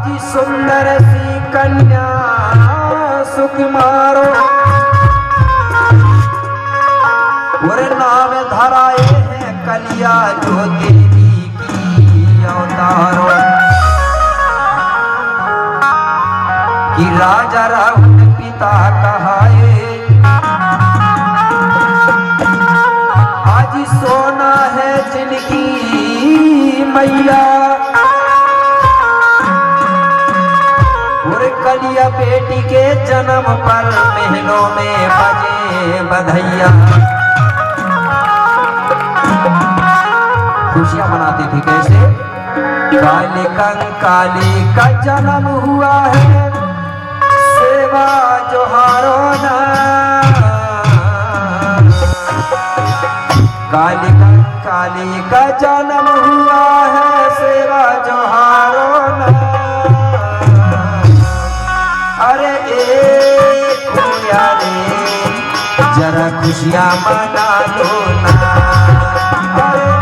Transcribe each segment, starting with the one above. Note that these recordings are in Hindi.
हाजी सुंदर सी कन्या सुकुमारो और नाम धराए हैं कलिया जो देवी की अवतारो कि राजा रावण पिता कहाए आज सोना है जिनकी मैया और कलिया बेटी के जन्म पर महलों में बजे बधैया खुशियां मनाती थी। कैसे? काली कंकाली का जन्म हुआ है सेवा जोहारो ना काली कंकाली का जन्म हुआ है सेवा जोहारो ना अरे एक खुशियां रे जरा खुशियां मना लो ना अरे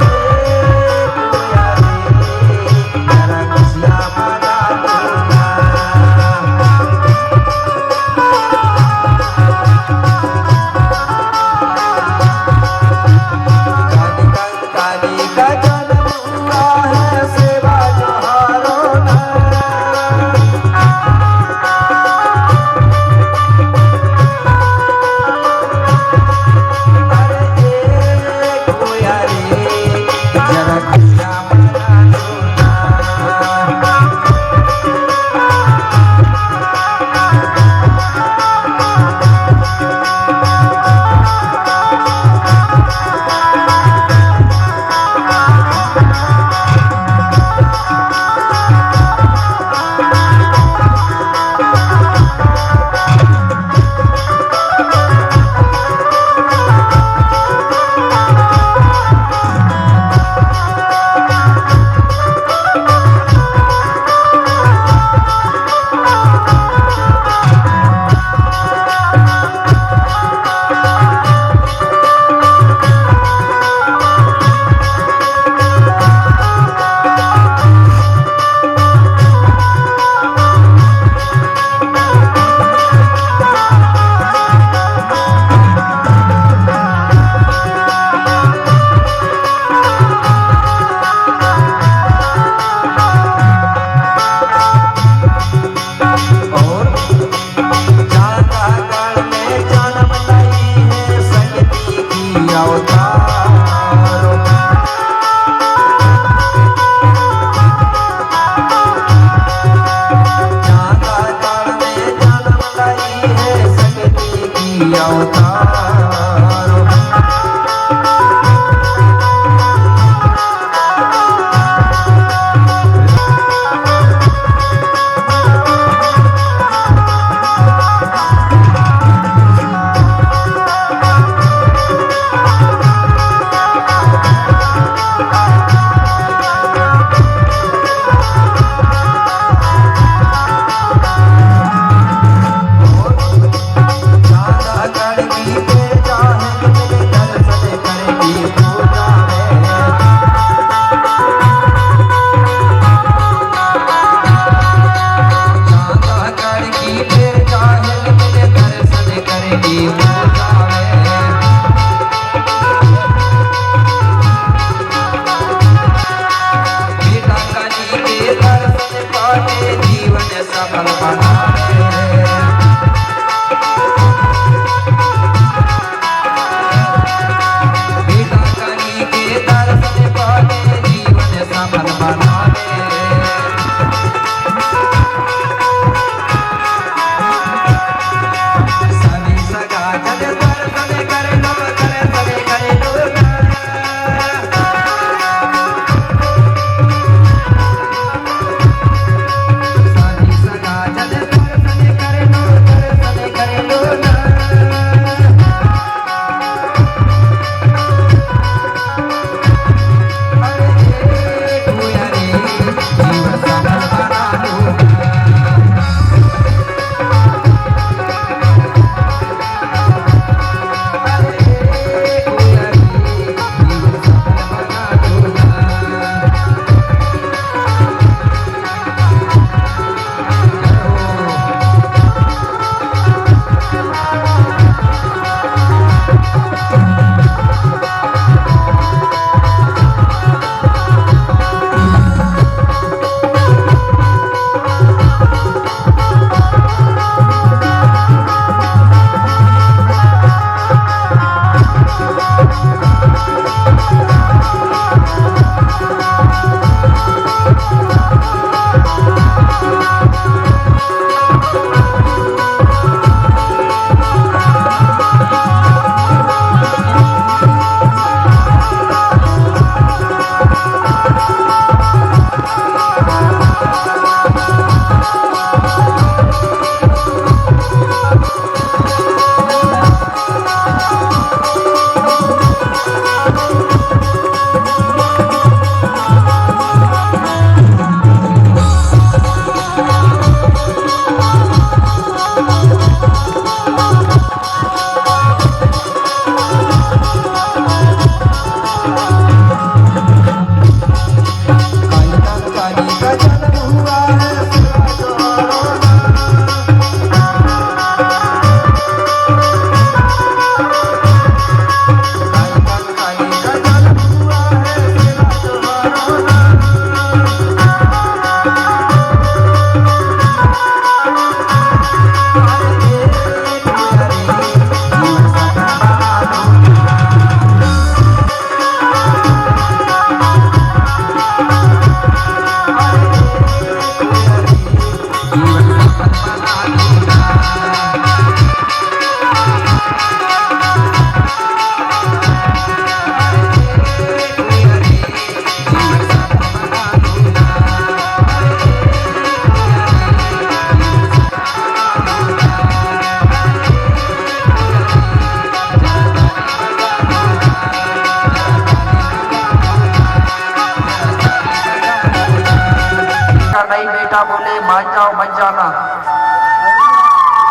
या नहीं बेटा बोले मान जाओ मत जाना,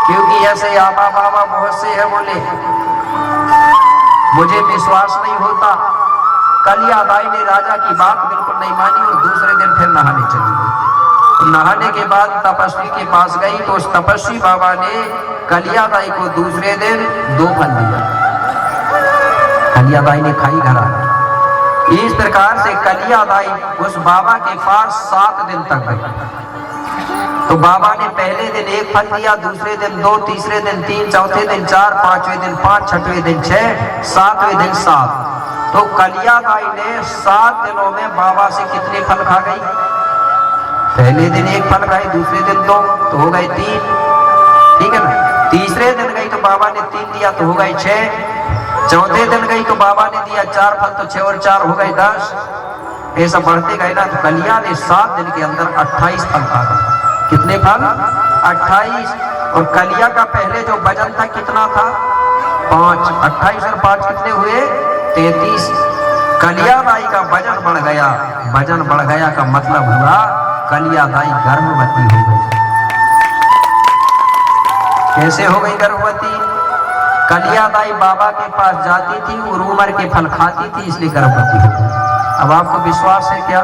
क्योंकि ऐसे आबा बाबा बहुत से है बोले मुझे विश्वास नहीं होता। कलिया बाई ने राजा की बात बिल्कुल नहीं मानी और दूसरे दिन फिर नहाने चली गई। तो नहाने के बाद तपस्वी के पास गई तो उस तपस्वी बाबा ने कलिया बाई को दूसरे दिन 2 फल दिया। कलिया बाई ने खाई घर आ। इस प्रकार से कलिया बाई उस बाबा के पास 7 दिन तक गई। तो बाबा ने पहले दिन 1 फल दिया, दूसरे दिन 2, तीसरे दिन 3, चौथे दिन 4, 5वें दिन 5, 6वें दिन 6, 7वें दिन 7। तो कलिया बाई ने 7 दिनों में बाबा से कितने फल खा गई? पहले दिन 1 फल खाई, दूसरे दिन 2 तो हो गए 3, ठीक है ना। तीसरे दिन गई तो बाबा ने 3 दिया तो हो गए 6। चौथे दिन गई तो बाबा ने दिया 4 फल तो 6 और 4 हो गए 10। ऐसा बढ़ते गए ना। तो कलिया ने 7 दिन के अंदर 28 फल खा गए। कितने फल? 28। और कलिया का पहले जो वजन था कितना था? 5। 28 और 5 कितने हुए? 33। कलिया बाई का वजन बढ़ गया। वजन बढ़ गया का मतलब हुआ कलिया बाई गर्भवती हो गई। कैसे हो गई गर्भवती? कलिया बाई बाबा के पास जाती थी और उमर के फल खाती थी, इसलिए गर्भवती हो गई। अब आपको विश्वास है क्या?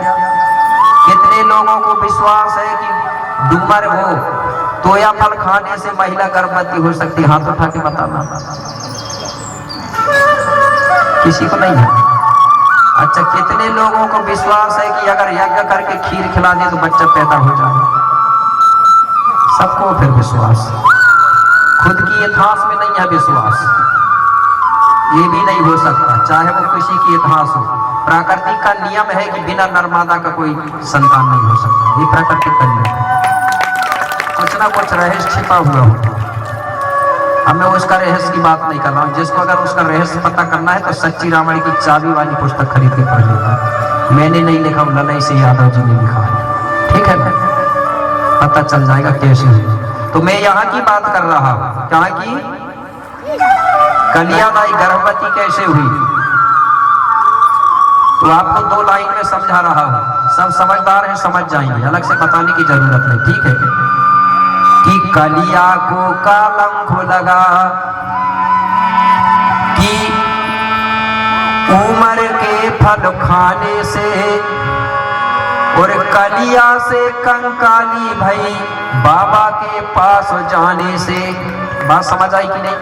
कितने लोगों को विश्वास है कि डूमर हो तोया फल खाने से महिला गर्भवती हो सकती? हाथ उठा के बताना। किसी को नहीं है। अच्छा, कितने लोगों को विश्वास है कि अगर यज्ञ करके खीर खिला दे तो बच्चा पैदा हो जाए? सबको फिर विश्वास। खुद की इतिहास में नहीं है विश्वास। ये भी नहीं हो सकता, चाहे वो किसी की इतिहास हो। प्रकृति का नियम है कि बिना नर्मदा का कोई संतान नहीं हो सकता। ये प्रकृति का नियम है। कुछ ना कुछ रहस्य छिपा हुआ होता है। अब मैं उसका रहस्य की बात नहीं कर रहा हूँ। जिसको अगर उसका रहस्य पता करना है तो सच्ची रामायण की चाबी वाली पुस्तक खरीद के पढ़ लेगा। मैंने नहीं लिखा, ललई सिंह यादव जी ने लिखा है, ठीक है ना। पता चल जाएगा कैसे हुई। तो मैं यहाँ की बात कर रहा हूँ, कहाँ की? कलिया बाई गर्भवती कैसे हुई? तो आपको 2 लाइन में समझा रहा हूँ। सब समझदार हैं, समझ जाएंगे, अलग से बताने की जरूरत नहीं, ठीक है। कि कलिया को कलंक लगा कि उमर के फल खाने से, और कलिया से कंकाली भई बाबा के पास जाने से। बात समझ आई कि नहीं?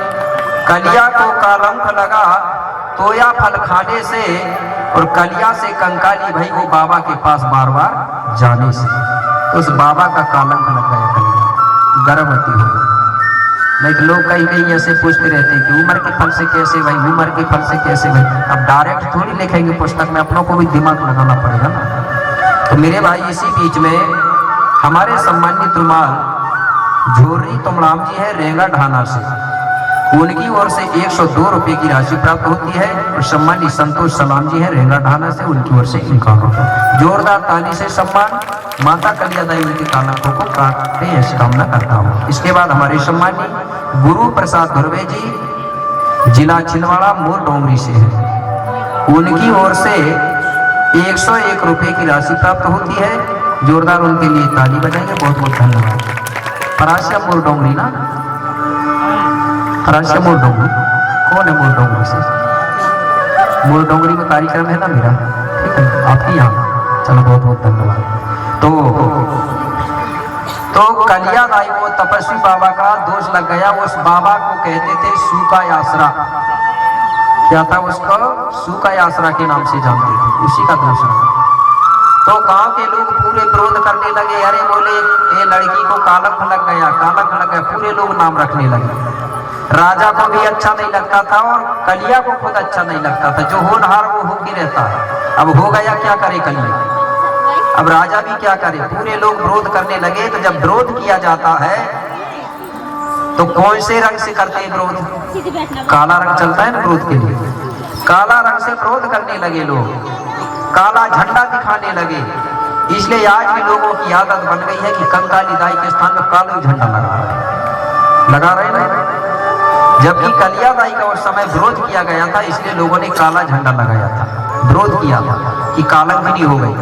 कलिया को कलंक लगा तोया फल खाने से, और कलिया से कंकाली भई वो बाबा के पास बार बार जाने से। तो उस बाबा का कलंक लग गया, कलिया गर्भवती हो गई। नहीं लोग कहीं कहीं ऐसे पूछते रहते हैं कि उम्र के फल से कैसे भाई, उम्र के फल से कैसे भाई। अब डायरेक्ट थोड़ी लिखेंगे पुस्तक में, अपनों को भी दिमाग लगाना पड़ेगा ना। तो मेरे भाई, इसी बीच में हमारे सम्मानित रुमाल झोरी तुमराम जी है रेंगा ढाना से, उनकी ओर से 102 रुपये की राशि प्राप्त होती है। और सम्मानित संतोष सलाम जी है रेंगा ढाना से, उनकी ओर से 51 रुपये। जोरदार ताली से सम्मान माता कलिया बाई उनके कालकों को प्राप्त ऐसी कामना करता हूँ। इसके बाद हमारे सम्मानित गुरु प्रसाद धुर्वे जी जिला छिंदवाड़ा मोर डोंगरी से है, उनकी ओर से 101 रुपये की राशि प्राप्त होती है। जोरदार उनके लिए ताली बजाएंगे। बहुत बहुत धन्यवाद। परासिया मोर डोंगरी ना, परासिया मोर डोंगरी कौन है? मोर डोंगरी से, मोर डोंगरी में कार्यक्रम है ना मेरा, ठीक है, आपकी यहाँ। चलो बहुत बहुत धन्यवाद। तो कलिया बाई को तपस्वी बाबा का दोष लग गया। उस बाबा को कहते थे सूका आसरा। क्या था उसको? सूका आसरा के नाम से जानते थे, उसी का दोष लगा। तो गांव के लोग पूरे विरोध करने लगे। अरे बोले ये लड़की को कालक लग गया, कालक लग गया। पूरे लोग नाम रखने लगे। राजा को भी अच्छा नहीं लगता था और कलिया को खुद अच्छा नहीं लगता था। जो होनहार वो हो ही रहता है। अब हो गया, क्या करे कलिया? अब राजा भी क्या करे? पूरे लोग विरोध करने लगे। तो जब विरोध किया जाता है तो कौन से रंग से करते हैं विरोध? काला रंग चलता है ना विरोध के लिए। काला रंग से विरोध करने लगे लोग, काला झंडा दिखाने लगे। इसलिए आज भी लोगों की आदत बन गई है कि कंकाली दाई के स्थान में काला झंडा लगा रहे ना। जबकि कलिया बाई का उस समय विरोध किया गया था, इसलिए लोगों ने काला झंडा लगाया था, विरोध किया था कि कालक भी नहीं हो गई।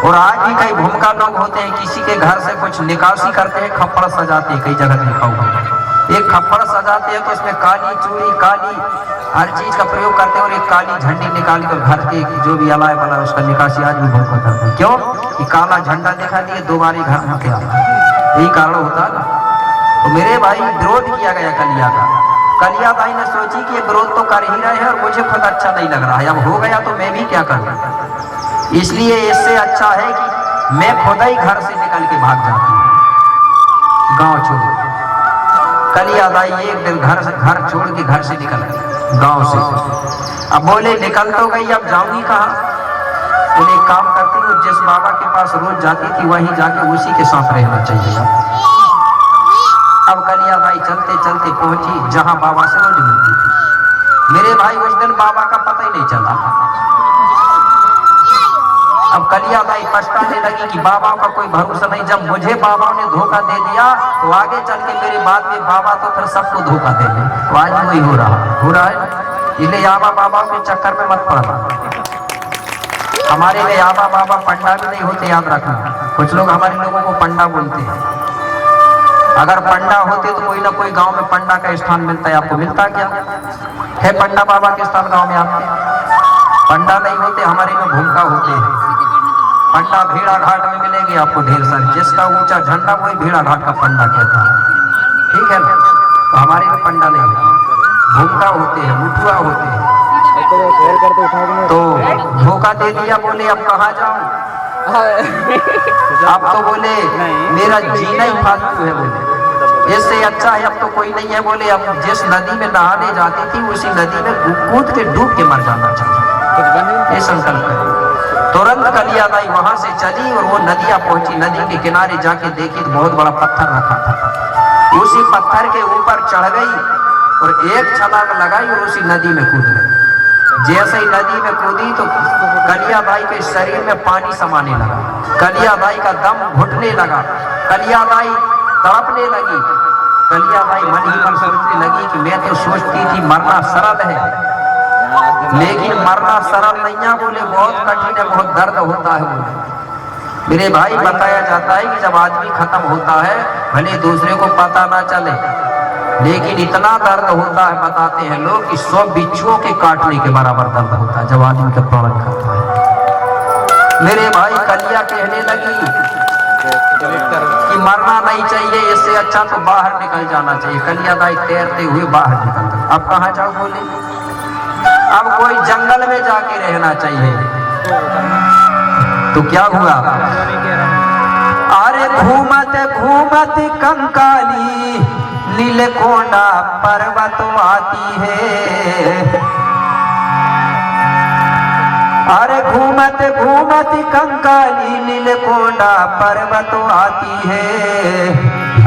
और आज भी भी कई भूमिका लोग होते हैं, किसी के घर से कुछ निकासी करते हैं, खप्पड़ सजाते हैं, कई जगह लिखा हुआ है। एक खप्पड़ सजाते हैं तो उसमें काली चूड़ी, काली हर चीज का प्रयोग करते हैं और एक काली झंडी निकाल कर घर के जो भी अलाय वाला उसका निकासी आज भी बहुत करते हैं। क्यों कि काला झंडा दिखा दिए दोबारा घर में क्या, यही कारण होता है ना। तो मेरे भाई विरोध किया गया कलिया का। कलिया भाई ने सोची कि ये विरोध तो कर ही रहे हैं और मुझे खुद अच्छा नहीं लग रहा है, अब हो गया तो मैं भी क्या करूं। इसलिए इससे अच्छा है कि मैं खुद ही घर से निकल के भाग जाती हूँ, गांव छोड़। कलिया दाई एक दिन घर छोड़ के घर से निकल गई गांव से। अब बोले निकल तो गई, अब जाऊंगी कहाँ। बोले एक काम करती हूँ, जिस बाबा के पास रोज जाती थी वहीं जाके उसी के साथ रहना चाहिए। अब कलिया दाई चलते चलते पहुंची जहां बाबा से रोज मिलती थी। मेरे भाई उस दिन बाबा का पता ही नहीं चला। अब कलिया दाई पछताने लगी कि बाबा का कोई भरोसा नहीं, जब मुझे बाबा ने धोखा दे दिया तो आगे चल के मेरे बाद में बाबा तो फिर सबको धोखा दे दे। तो आज वही हो रहा है। इसलिए आबा बाबा के चक्कर में मत पड़ना। हमारे लिए आबा बाबा पंडा भी नहीं होते, याद रखना। कुछ लोग हमारे लोगों को पंडा बोलते हैं। अगर पंडा होते तो कोई ना कोई गांव में पंडा का स्थान मिलता है, आपको मिलता क्या है? पंडा बाबा के स्थान गांव में आपके पंडा नहीं होते, हमारे में भूमिका होते हैं। पंडा भेड़ा घाट में मिलेंगे आपको ढेर सारे, जिसका ऊंचा झंडा वही भेड़ा घाट का पंडा कहता है, ठीक है ना। तो हमारे में पंडा नहीं है, भूमिका होते हैं, मुठुआ होते हैं। तो धोखा दे दिया, बोले अब कहाँ जाऊं। अब तो बोले मेरा जीना ही फालतू है, बोले इससे अच्छा है अब तो कोई नहीं है। बोले अब जिस नदी में नहाने जाती थी उसी नदी में कूद के डूब के मर जाना चाहिए, ये संकल्प है। तुरंत कलिया दाई वहां से चली और वो नदिया पहुंची। नदी के किनारे जाके देखी तो बहुत बड़ा पत्थर रखा था। उसी पत्थर के ऊपर चढ़ गई और एक छलांग लगाई और उसी नदी में कूद गई। जैसे ही नदी में कूदी तो कलिया दाई के शरीर में पानी समाने लगा, कलिया दाई का दम घुटने लगा, कलिया दाई तड़पने लगी। कलिया दाई मन ही मन सोचने लगी कि मैं तो सोचती थी मरना सरल है, लेकिन मरना सरल नहीं है। बोले बहुत कठिन है, बहुत दर्द होता है। बोले मेरे भाई बताया जाता है कि जब आदमी खत्म होता है भले दूसरे को पता ना चले, लेकिन इतना दर्द होता है, बताते हैं लोग कि 100 बिच्छुओं के काटने के बराबर दर्द होता है जब आदमी का प्राण खाता है। मेरे भाई कलिया कहने लगी कि मरना नहीं चाहिए, इससे अच्छा तो बाहर निकल जाना चाहिए। कलिया दाई तैरते हुए बाहर निकल गई। अब कहाँ जाओ, बोले अब कोई जंगल में जाके रहना चाहिए। तो क्या हुआ, अरे घूमत घूमत कंकाली नीलकोंडा पर्वत आती है। अरे घूमत घूमत कंकाली नीलकोंडा पर्वत आती है।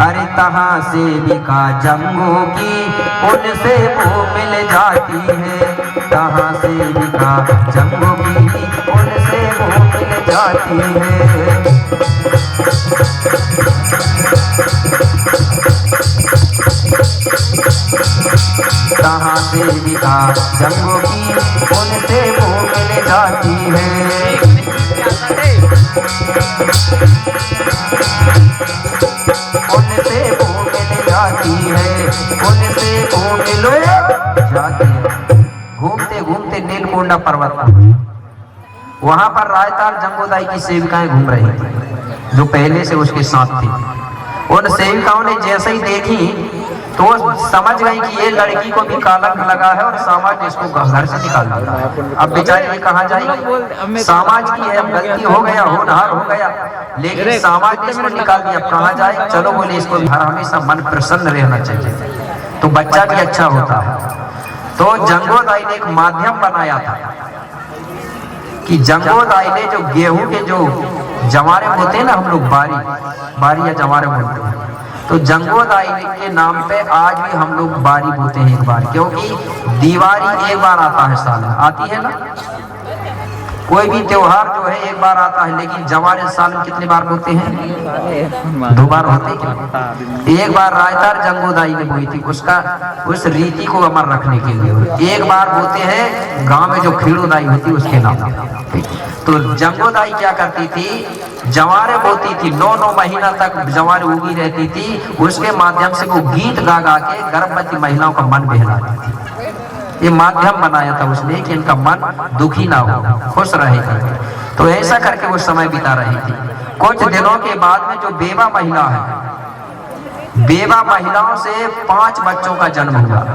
अरे तहाँ सेविका जंगू की उनसे वो मिल जाती है। तहाँ सेविका जंगू की उनसे वो मिल जाती है। तहाँ सेविका जंगू की उनसे वो मिल जाती है। उनसे वो मिल जाती है, उनसे वो मिलो जाती है। घूमते घूमते नीलकोंडा पर्वत पर वहां पर रायतार जंगोदाई की सेविकाएं घूम रही थी जो पहले से उसके साथ थी। उन सेविकाओं ने जैसे ही देखी तो समझ गई कि ये लड़की को भी कालक लगा है और समाज ने इसको घर से निकाल दिया। अब बेचारी कहाँ जाएगी, समाज की है, अब गलती हो गया, होनहार हो गया, लेकिन समाज ने इसको निकाल दिया। अब कहाँ जाए, चलो बोले इसको हमेशा मन प्रसन्न रहना चाहिए तो बच्चा भी अच्छा होता है। तो जंगोदाई ने एक माध्यम बनाया था कि जंगोदाई ने जो गेहूं के जो जवारे होते हैं ना, हम लोग बारी या जवारे बोलते हैं, तो जंगोदाई के नाम पे आज भी हम लोग बारी बोते हैं एक बार, क्योंकि दिवाली एक बार आता है साल में, आती है ना। कोई भी त्योहार जो है एक बार आता है, लेकिन जवारे साल में कितने बार बोते हैं? 2 बार होते हैं। एक बार रायतार जंगोदाई ने बोई थी, उसका उस रीति को अमर रखने के लिए। एक बार बोते हैं गांव में जो खीड़ोदाई होती उसके नाम। तो जंगोदाई क्या करती थी, जवारे बोती थी, 9 महीना तक जवारे उगी रहती थी। उसके माध्यम से वो गीत गा गा के गर्भवती महिलाओं का मन बहलाती थी। ये माध्यम बनाया था उसने कि इनका मन दुखी ना हो, खुश रहे। तो ऐसा करके वो समय बिता रही थी। कुछ दिनों के बाद में जो बेवा महिला है, बेवा महिलाओं से 5 बच्चों का जन्म हुआ।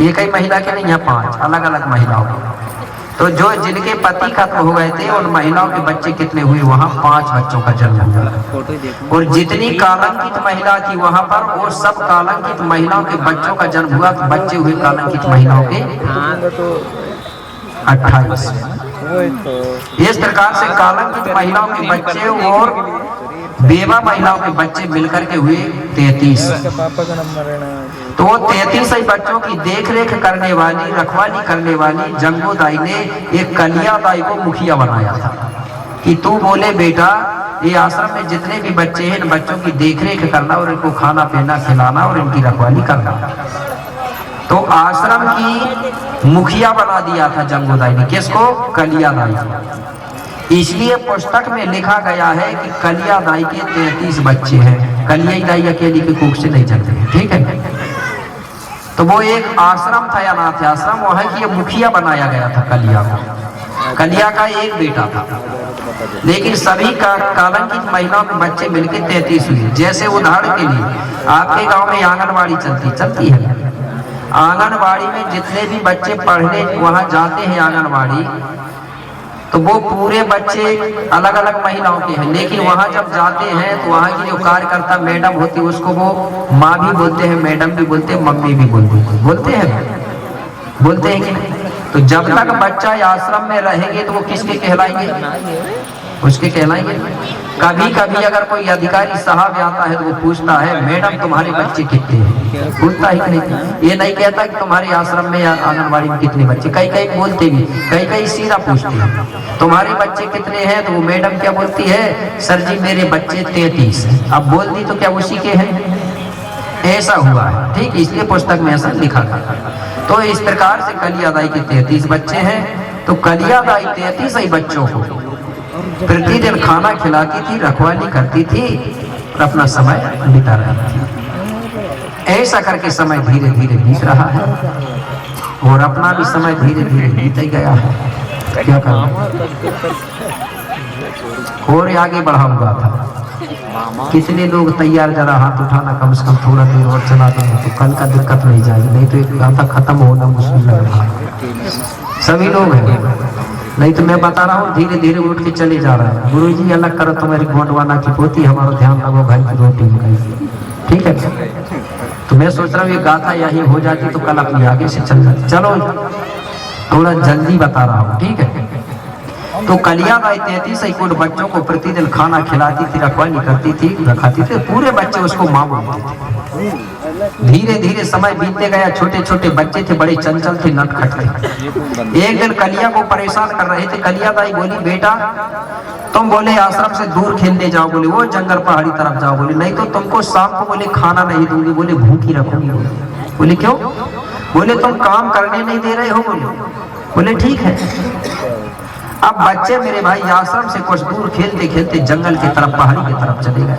एक ही महिला के नहीं है, 5 अलग अलग महिलाओं के। तो जो जिनके पति खत्म हो गए थे, उन महिलाओं के बच्चे कितने हुए? वहां 5 बच्चों का जन्म हुआ। और जितनी कालंकित महिला थी वहां पर, वो सब कालंकित महिलाओं के बच्चों का जन्म हुआ। तो बच्चे हुए कालंकित महिलाओं के 28। इस प्रकार से कालंकित महिलाओं के बच्चे और बेवा महिलाओं के बच्चे मिलकर के हुए 33। तो 33 बच्चों की देख रेख करने वाली, रखवाली करने वाली जंगोदाई ने एक कलियादाई को मुखिया बनाया था कि तू बोले बेटा, ये आश्रम में जितने भी बच्चे हैं, इन बच्चों की देख रेख करना और इनको खाना पीना खिलाना और इनकी रखवाली करना। तो आश्रम की मुखिया बना दिया था जंगोदाई ने। किसको? कलियादाई। इसलिए पुस्तक में लिखा गया है कि कलियादाई के 33 बच्चे हैं। कलियादाई अकेली के कुख से नहीं चलते, ठीक है। तो वो एक आश्रम था, अनाथ आश्रम, वहां की ये मुखिया बनाया गया था कलिया को। कलिया का एक बेटा था, लेकिन सभी का कालंकित महिलाओं के बच्चे मिलकर 33 हुए। जैसे उदाहरण के लिए आपके गांव में आंगनबाड़ी चलती है। आंगनबाड़ी में जितने भी बच्चे पढ़ने वहां जाते हैं आंगनबाड़ी, तो वो पूरे बच्चे अलग अलग महिलाओं के हैं। लेकिन वहां जब जाते हैं तो वहां की जो कार्यकर्ता मैडम होती है, उसको वो माँ भी बोलते हैं, मैडम भी बोलते हैं, मम्मी भी बोलते हैं कि नहीं? तो जब तक बच्चा आश्रम में रहेंगे तो वो किसके कहलाएंगे? उसके कहलाएंगे। कभी कभी अगर कोई अधिकारी साहब आता है तो वो पूछता है, मैडम तुम्हारे बच्चे कितने हैं? पूछता ही नहीं। ये नहीं कहता कि तुम्हारे आश्रम में या आंगनबाड़ी में कितने बच्चे। कई बोलते भी, कई सीधा पूछते हैं तुम्हारे बच्चे कितने हैं? तो वो मैडम क्या बोलती है, सर जी मेरे बच्चे 33 हैं। अब बोल दी तो क्या उसी के हैं? ऐसा हुआ है, ठीक। इसलिए पुस्तक में ऐसा लिखा था। तो इस प्रकार से कलियादाई के 33 बच्चे हैं। तो कलियादाई 33 ही बच्चों को प्रतिदिन खाना खिलाती थी, रखवाली करती थी और अपना समय बिता रही थी। ऐसा करके समय धीरे धीरे बीत रहा है और अपना भी समय धीरे धीरे बीत गया है। क्या करना, और आगे बढ़ाऊंगा था। कितने लोग तैयार, जरा हाथ उठाना, कम से कम थोड़ा देर और चला दें तो कल का दिक्कत नहीं जाएगी। नहीं तो एक गाथा खत्म होना मुश्किल लग रहा है। सभी लोग हैं, नहीं तो मैं बता रहा हूँ धीरे धीरे उठ के चले जा रहा है। गुरु जी अलग करो, तुम्हारी गोंडवाना की पोती, हमारा ध्यान लगो घर की रोटी में, ठीक है। तो मैं सोच रहा हूँ ये गाथा यही हो जाती तो कल अपनी आगे से चल जाती। चलो थोड़ा जल्दी बता रहा हूँ, ठीक है। तो कलियादाई 33 कुल बच्चों को प्रतिदिन खाना खिलाती थी, रखवाली करती थी, रखाती थी। पूरे बच्चे उसको माँ बोलते थे। धीरे धीरे समय बीतते गया। छोटे छोटे बच्चे थे, बड़े चंचल थे, नटखट थे। एक दिन कलिया को परेशान कर रहे थे। कलियादाई बोली, बेटा तुम बोले आश्रम से दूर खेलने जाओ, बोले वो जंगल पहाड़ी तरफ जाओ, बोले नहीं तो तुमको शाम को बोले खाना नहीं दूंगी, बोले भूखी रखूंगी। बोले क्यों? बोले तुम काम करने नहीं दे रहे हो। बोले ठीक है। अब बच्चे मेरे भाई आश्रम से कुछ दूर खेलते खेलते जंगल की तरफ, पहाड़ी की तरफ चले गए।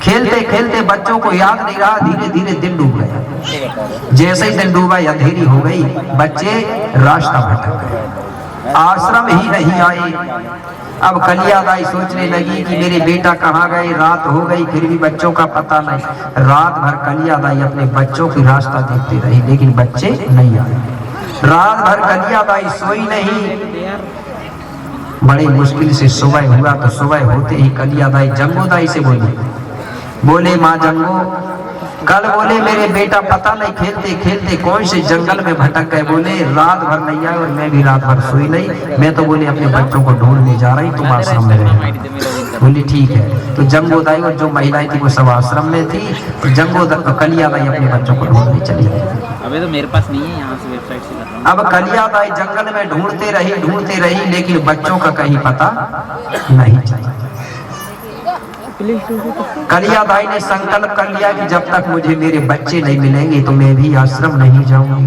खेलते खेलते बच्चों को याद नहीं रहा, धीरे धीरे दिन डूब गया। जैसे ही दिन डूबा, अंधेरी हो गई, बच्चे रास्ता भटक गए, आश्रम ही नहीं आए। अब कलियादाई सोचने लगी कि मेरे बेटा कहाँ गए। रात हो गई, फिर भी बच्चों का पता नहीं। रात भर कलियादाई अपने बच्चों की रास्ता देखते रही, लेकिन बच्चे नहीं आए। रात भर कलियादाई सोई नहीं। बड़ी मुश्किल से सुबह हुआ। तो सुबह होते ही कलियादाई जंगोदाई से बोले माँ जंगो, कल बोले मेरे बेटा पता नहीं खेलते खेलते कौन से जंगल में भटक गए। बोले रात भर नहीं आए और मैं भी रात भर सोई नहीं। मैं तो बोले अपने बच्चों को ढूंढने जा रही, तुम आश्रम में रहे। बोली ठीक है। तो जंगोदाई और जो महिलाएं थी वो सब आश्रम में थी। तो कलियादाई अपने बच्चों को ढूंढने चली गई। अबे तो मेरे पास नहीं है, यहाँ से वेबसाइट से कर रहा हूँ। अब कलिया दाई जंगल में ढूंढते रही, लेकिन बच्चों का कहीं पता नहीं चला। कलिया दाई ने संकल्प कर लिया कि जब तक मुझे मेरे बच्चे नहीं मिलेंगे तो मैं भी आश्रम नहीं जाऊंगी।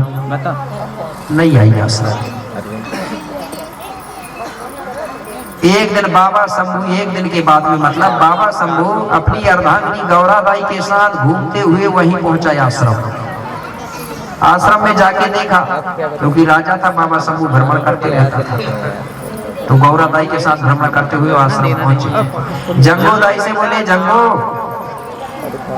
नहीं आई आश्रम। एक दिन बाबा शंभू, एक दिन के बाद में मतलब बाबा शंभू अपनी अर्धांगिनी गौराबाई के साथ घूमते हुए वहीं पहुंचा आश्रम। आश्रम में जाके देखा, क्योंकि राजा था बाबा शंभू, भ्रमण करते रहता था, तो गौराबाई के साथ भ्रमण करते हुए आश्रम पहुंचे। जंगो दाई से बोले, जंगो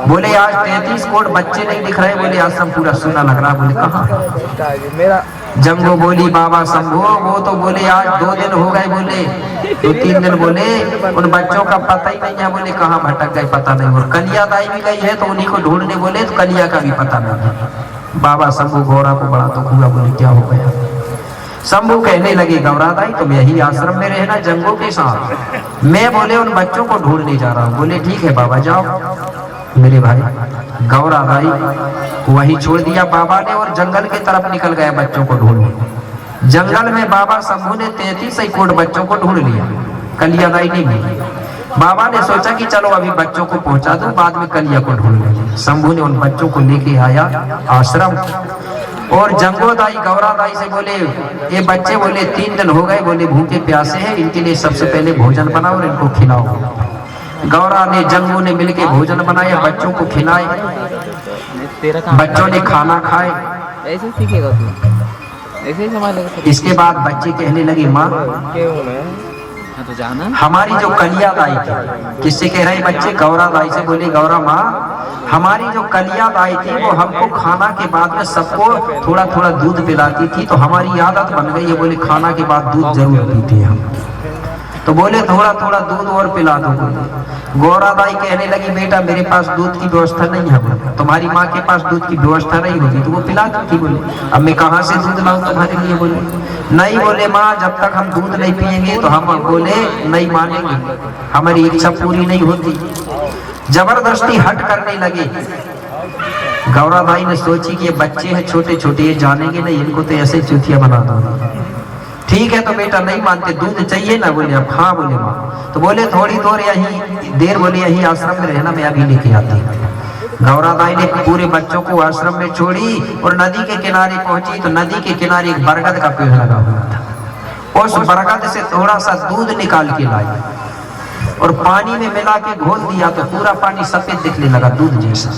बोले आज 33 करोड़ बच्चे नहीं दिख रहे, बोले आश्रम पूरा सुना लग रहा। बोले कहाँ? जंगो बोली बाबा शंभू वो तो बोले आज 2 दिन हो गए, बोले 2-3 दिन, बोले उन बच्चों का पता ही नहीं है, बोले कहाँ भटक गए पता नहीं। और कलिया दाई भी गई है तो उन्हीं को ढूंढने, बोले तो कलिया का भी पता नहीं है। बाबा शंभू गौरा को बड़ा तो हुआ, बोले क्या हो गया? शंभू कहने लगे गौरा दाई तुम यही आश्रम में रहना जंगों के साथ, मैं बोले उन बच्चों को ढूंढने जा रहा हूँ। बोले ठीक है बाबा जाओ। मेरे भाई गौरा दाई वही छोड़ दिया बाबा ने और जंगल की तरफ निकल गया बच्चों को ढूंढने। जंगल में बाबा शंभू ने 33 करोड़ बच्चों को ढूंढ लिया, कलिया दाई नहीं मिली। बाबा ने सोचा कि चलो अभी बच्चों को पहुंचा दूं, बाद में कलिया को ढूंढ लेंगे। शंभू ने उन बच्चों को लेके आया आश्रम, और जंगो दाई गौरा दाई से बोले ये बच्चे बोले 3 दिन हो गए, बोले भूखे प्यासे हैं, इनके लिए सबसे पहले भोजन बनाओ और इनको खिलाओ। गौरा ने जंगू ने मिलके भोजन बनाया, बच्चों को खिलाए, बच्चों ने खाना खाए। ऐसे सीखेगा तू, ऐसे ही संभालेगा। इसके बाद बच्चे कहने लगे माँ तो जाना हमारी जो कलिया दाई थी, किससे कह रहे बच्चे? गौरा दाई से। बोले गौरा माँ हमारी जो कलिया दाई थी वो हमको खाना के बाद में सबको थोड़ा थोड़ा दूध पिलाती थी, तो हमारी आदत बन गई है, बोले खाना के बाद दूध जरूर पीते हैं हम। तो बोले थोड़ा थोड़ा दूध और पिला दो। गौरा दाई कहने लगी बेटा मेरे पास दूध की व्यवस्था नहीं है, बोले तुम्हारी माँ के पास दूध की व्यवस्था नहीं होगी तो वो पिलाती थी। बोले अब मैं कहाँ से दूध लाऊं तुम्हारे लिए? बोले नहीं, बोले माँ जब तक हम दूध नहीं पिएंगे तो हम बोले नहीं मानेंगे, हमारी इच्छा पूरी नहीं होती। जबरदस्ती हट करने लगे। गौरा दाई ने सोची कि ये बच्चे हैं छोटे छोटे, ये जानेंगे नहीं, इनको तो ऐसे चूतिया बना दो। ठीक है तो बेटा नहीं मानते, दूध चाहिए ना? बोले अब हाँ। बोले माँ तो बोले थोड़ी देर बोले यही आश्रम में रहना, मैं अभी लेके आती हूँ। गौरा दाई ने पूरे बच्चों को आश्रम में छोड़ी और नदी के किनारे पहुंची, तो नदी के किनारे एक बरगद का पेड़ लगा हुआ था। उस बरगद से थोड़ा सा दूध निकाल के लाई और पानी में मिला के घोल दिया, तो पूरा पानी सफेद दिखने लगा दूध जैसा।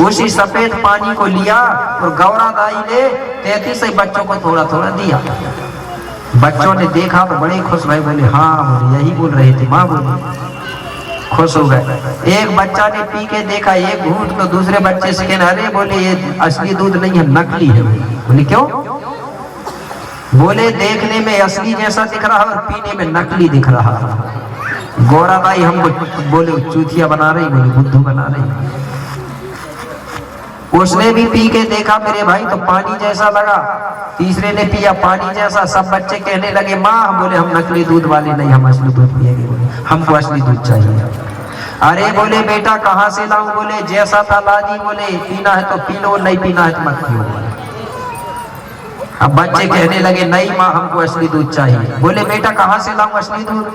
उसी सफेद पानी को लिया और गौरा दाई ने 33 बच्चों को थोड़ा थोड़ा दिया। बच्चों ने देखा तो बड़े खुश भए, बोले हाँ बोले यही बोल रहे थे माँ, बोले खुश हो गए। एक बच्चा ने पी के देखा एक घूंट, तो दूसरे बच्चे से कहना अरे बोले ये असली दूध नहीं है नकली है। बोले क्यों? बोले देखने में असली जैसा दिख रहा और पीने में नकली दिख रहा। गौरा दाई हमको बोले चूतिया बना रही, बोले बुद्धू बना रही। उसने भी पी के देखा मेरे भाई तो पानी जैसा लगा, तीसरे ने पिया पानी जैसा। सब बच्चे कहने लगे माँ, हम बोले हम नकली दूध वाले नहीं, हम असली दूध पिएंगे, बोले हमको असली दूध चाहिए। अरे बोले बेटा कहाँ से लाऊं? बोले जैसा था ला दी, बोले पीना है तो पी लो, नहीं पीना है तो मत पियो। अब बच्चे कहने लगे नहीं माँ हमको असली दूध चाहिए। बोले बेटा कहाँ से लाऊं असली दूध?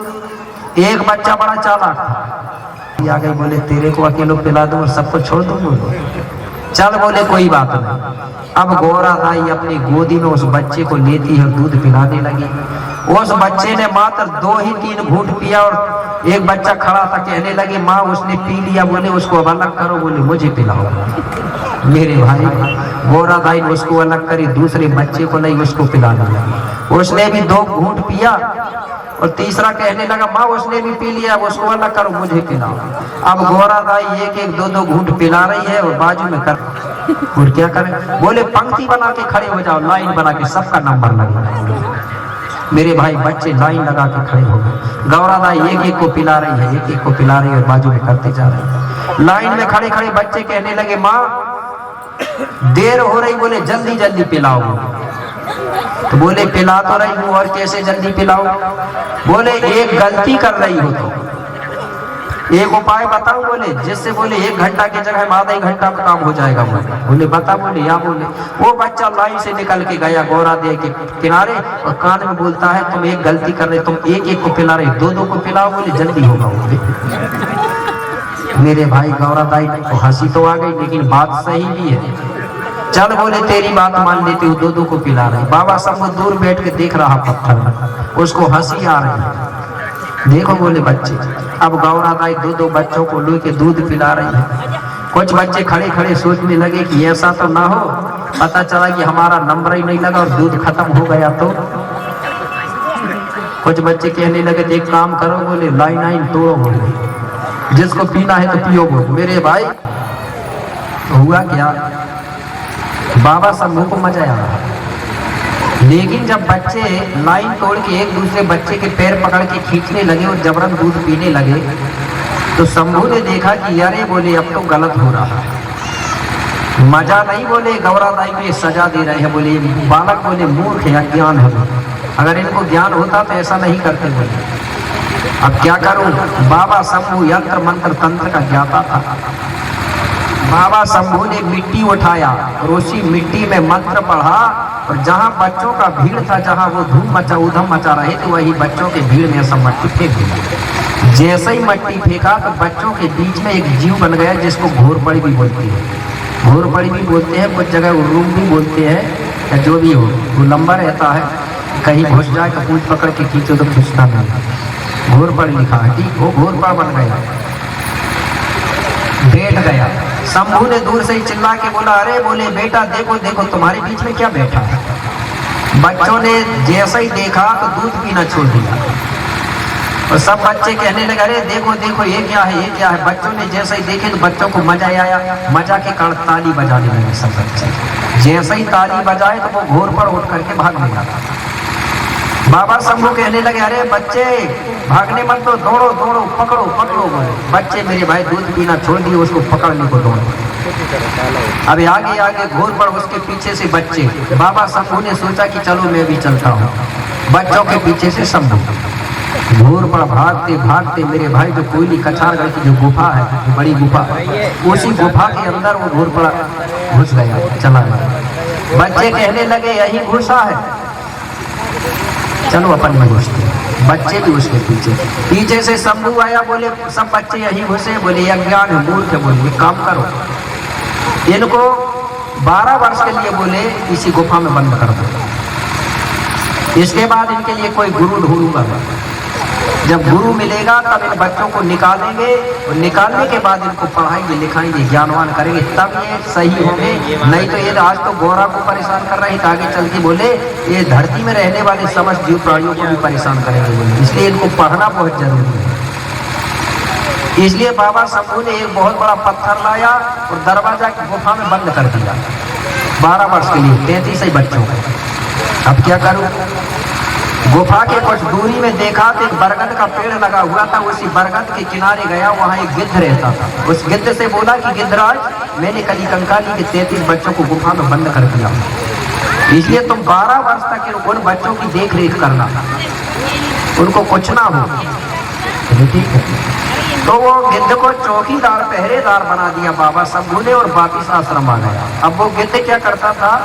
एक बच्चा बड़ा चालाक था, आ गई, बोले तेरे को अकेले पिला दूं और सबको छोड़ दूं? बोले चल, बोले कोई बात नहीं। अब गौरा दाई अपनी गोदी में उस बच्चे को लेती है, दूध पिलाने लगी। उस बच्चे ने मात्र 2-3 घूंट पिया और एक बच्चा खड़ा था, कहने लगे माँ उसने पी लिया, बोले उसको अब अलग करो, बोले मुझे पिलाओ। मेरे भाई गौरा दाई ने उसको अलग करी, दूसरे बच्चे को नहीं उसको पिलाने लगी। उसने भी 2 घूंट पिया और तीसरा कहने लगा माँ उसने भी पी लिया, उसको अलग करो, मुझे पिलाओ। अब गौरा दाई 1-1, 2-2 घूंट पिला रही है और बाजू में कर और क्या करें? बोले पंक्ति बना के खड़े हो जाओ, लाइन बना के सबका नंबर लगे। मेरे भाई बच्चे लाइन लगा के खड़े हो गए। गौरा दाई 1-1 को पिला रही है, 1-1 को पिला रही है और बाजू में करते जा रहे हैं। लाइन में खड़े खड़े बच्चे कहने लगे माँ देर हो रही, बोले जल्दी जल्दी पिलाओ। तो बोले पिला तो रही हूँ और कैसे जल्दी पिलाओ? बोले एक गलती कर रही हो तो एक उपाय बताऊं बोले, जिससे बोले 1 घंटा की जगह आधा ही घंटा में काम हो जाएगा। बोले बता। बोले या बोले वो बच्चा लाइन से निकल के गया गौरा दे के किनारे और कान में बोलता है तुम एक गलती कर रहे, तुम एक को पिला रहे, 2 को पिलाओ, बोले जल्दी होगा। बोले मेरे भाई गौरा दाई को हंसी तो आ गई, लेकिन बात सही भी है। चल बोले तेरी बात मान लेते हो, 2 को पिला रहे। बाबा सब दूर बैठ के देख रहा पत्थर में, उसको हंसी आ रही। देखो बोले बच्चे, अब गौरा दाई 2 बच्चों को लेके दूध पिला रही है। कुछ बच्चे खड़े खड़े सोचने लगे कि ऐसा तो ना हो, पता चला कि हमारा नंबर ही नहीं लगा और दूध खत्म हो गया तो। कुछ बच्चे कहने लगे एक काम करो, बोले लाइन तोड़ो, बोले जिसको पीना है तो पियो। बोले मेरे भाई तो हुआ क्या, बाबा शंभू को मजा आया, लेकिन जब बच्चे लाइन तोड़ के एक दूसरे बच्चे के पैर पकड़ के खींचने लगे और जबरन दूध पीने लगे, तो शंभू ने देखा कि अरे बोले अब तो गलत हो रहा है, मजा नहीं। बोले गौरा दाई को ये सजा दे रहे हैं। बोले बालक बोले मूर्ख है, अज्ञान है, अगर इनको ज्ञान होता तो ऐसा नहीं करते। बोले अब क्या करूं। बाबा शंभू यंत्र मंत्र तंत्र का ज्ञाता था। बाबा शंभू ने मिट्टी उठाया और उसी मिट्टी में मंत्र पढ़ा, और जहां बच्चों का भीड़ था, जहां वो उधम मचा रहे थे, वही बच्चों के भीड़ में सब मट्टी फेंक दिया। जैसे ही मट्टी फेंका तो बच्चों के बीच में एक जीव बन गया, जिसको घोरपड़ी भी बोलते हैं। घोरपड़ी भी बोलते हैं, कुछ जगह उर्रूम भी बोलते हैं, या जो भी हो, वो लंबा रहता है, कहीं घुस जाए तो पूंछ पकड़ के खींचो तो खींचता नहीं। घोरपड़ी लिखा है, ठीक, वो घोरपड़ बन गया, बैठ गया। शंभू ने दूर से ही चिल्ला के बोला, अरे बोले बेटा देखो देखो तुम्हारे बीच में क्या बैठा है। बच्चों ने जैसे ही देखा तो दूध पीना छोड़ दिया, और सब बच्चे कहने लगे अरे देखो देखो ये क्या है, ये क्या है। बच्चों ने जैसे ही देखे तो बच्चों को मजा आया, मजा के कारण ताली बजाने लगे सब बच्चे। जैसे ही ताली बजाए तो वो घोर पर उठ करके भागने लगा। बाबा शंभू कहने लगे अरे बच्चे भागने मत दो, दौड़ो दौड़ो, पकड़ो पकड़ो। बोले बच्चे मेरे भाई दूध पीना छोड़ दिए, उसको पकड़ने को दौड़ो। अब आगे आगे घोर पर उसके पीछे से बच्चे। बाबा शंभू ने सोचा कि चलो मैं भी चलता हूँ। बच्चों के पीछे से शंभू घोर पर भागते भागते मेरे भाई जो कोयली कछारगढ़ की जो गुफा है, जो बड़ी गुफा, उसी गुफा के अंदर वो घोर पर घुस गया, चला गया। बच्चे कहने लगे यही घुसा है, चलो अपन में घुसते। बच्चे भी उसके पीछे पीछे से शंभू आया। बोले सब बच्चे यही घुसे। बोले ये अज्ञान है, मूर्ख है। बोले एक काम करो, इनको 12 वर्ष के लिए बोले इसी गुफा में बंद कर दो, इसके बाद इनके लिए कोई गुरु ढूंढूंगा। जब गुरु मिलेगा तब इन बच्चों को निकालेंगे, और निकालने के बाद इनको पढ़ाएंगे लिखाएंगे, ज्ञानवान करेंगे, तब ये सही होंगे। नहीं तो ये आज तो गौरा को परेशान कर रहे हैं, आगे चल के बोले ये धरती में रहने वाले समस्त जीव प्राणियों को भी परेशान करेंगे। बोले इसलिए इनको पढ़ना बहुत जरूरी है। इसलिए बाबा शंभू ने एक बहुत बड़ा पत्थर लाया और दरवाजा गुफा में बंद कर दिया 12 वर्ष के लिए 33 ही बच्चों को। अब क्या करूं। गुफा के कुछ दूरी में देखा तो एक बरगद का पेड़ लगा हुआ था। उसी बरगद के किनारे गया, वहाँ एक गिद्ध रहता था। उस गिद्ध से बोला कि गिद्धराज मैंने कली कंकाली के 33 बच्चों को गुफा में बंद कर दिया, इसलिए तुम 12 वर्ष तक उन बच्चों की देख रेख करना, उनको कुछ ना हो। ठीक है। तो वो गिद्ध को चौकीदार पहरेदार बना दिया बाबा शंभू ने, और वापिस आश्रम आ गया। अब वो गिद्ध क्या करता था,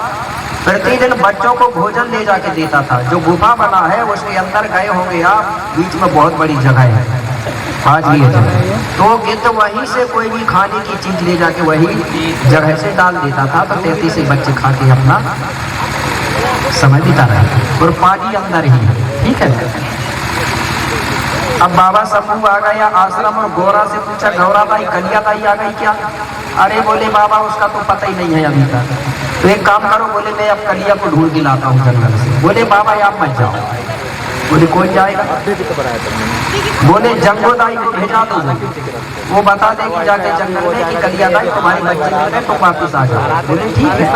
प्रतिदिन बच्चों को भोजन ले जाके देता था। जो गुफा बना है उसके अंदर गए होंगे आप, बीच में बहुत बड़ी जगह है आज भी है। तो गिद्ध वहीं से कोई भी खाने की चीज ले जाके वही जगह से डाल देता था, तो 33 से बच्चे खा के अपना समय बिता रहे, और पानी अंदर ही। ठीक है। अब बाबा शंभू आ गया आश्रम, और गौरा से पूछा गौरा दाई कलिया दाई आ गई क्या। अरे बोले बाबा उसका तो पता ही नहीं है अभी तक। तो एक काम करो, बोले मैं अब कलिया को ढूंढ के लाता हूँ जंगल से। बोले बाबा आप मत जाओ। बोले कौन जाएगा। बोले जंगो दाई को भेजा दो, वो बता देगी जाके जंगल में कि कलिया दाई तुम्हारे बच्चे मिल गए, तुम वापिस आ जाओ। बोले ठीक है।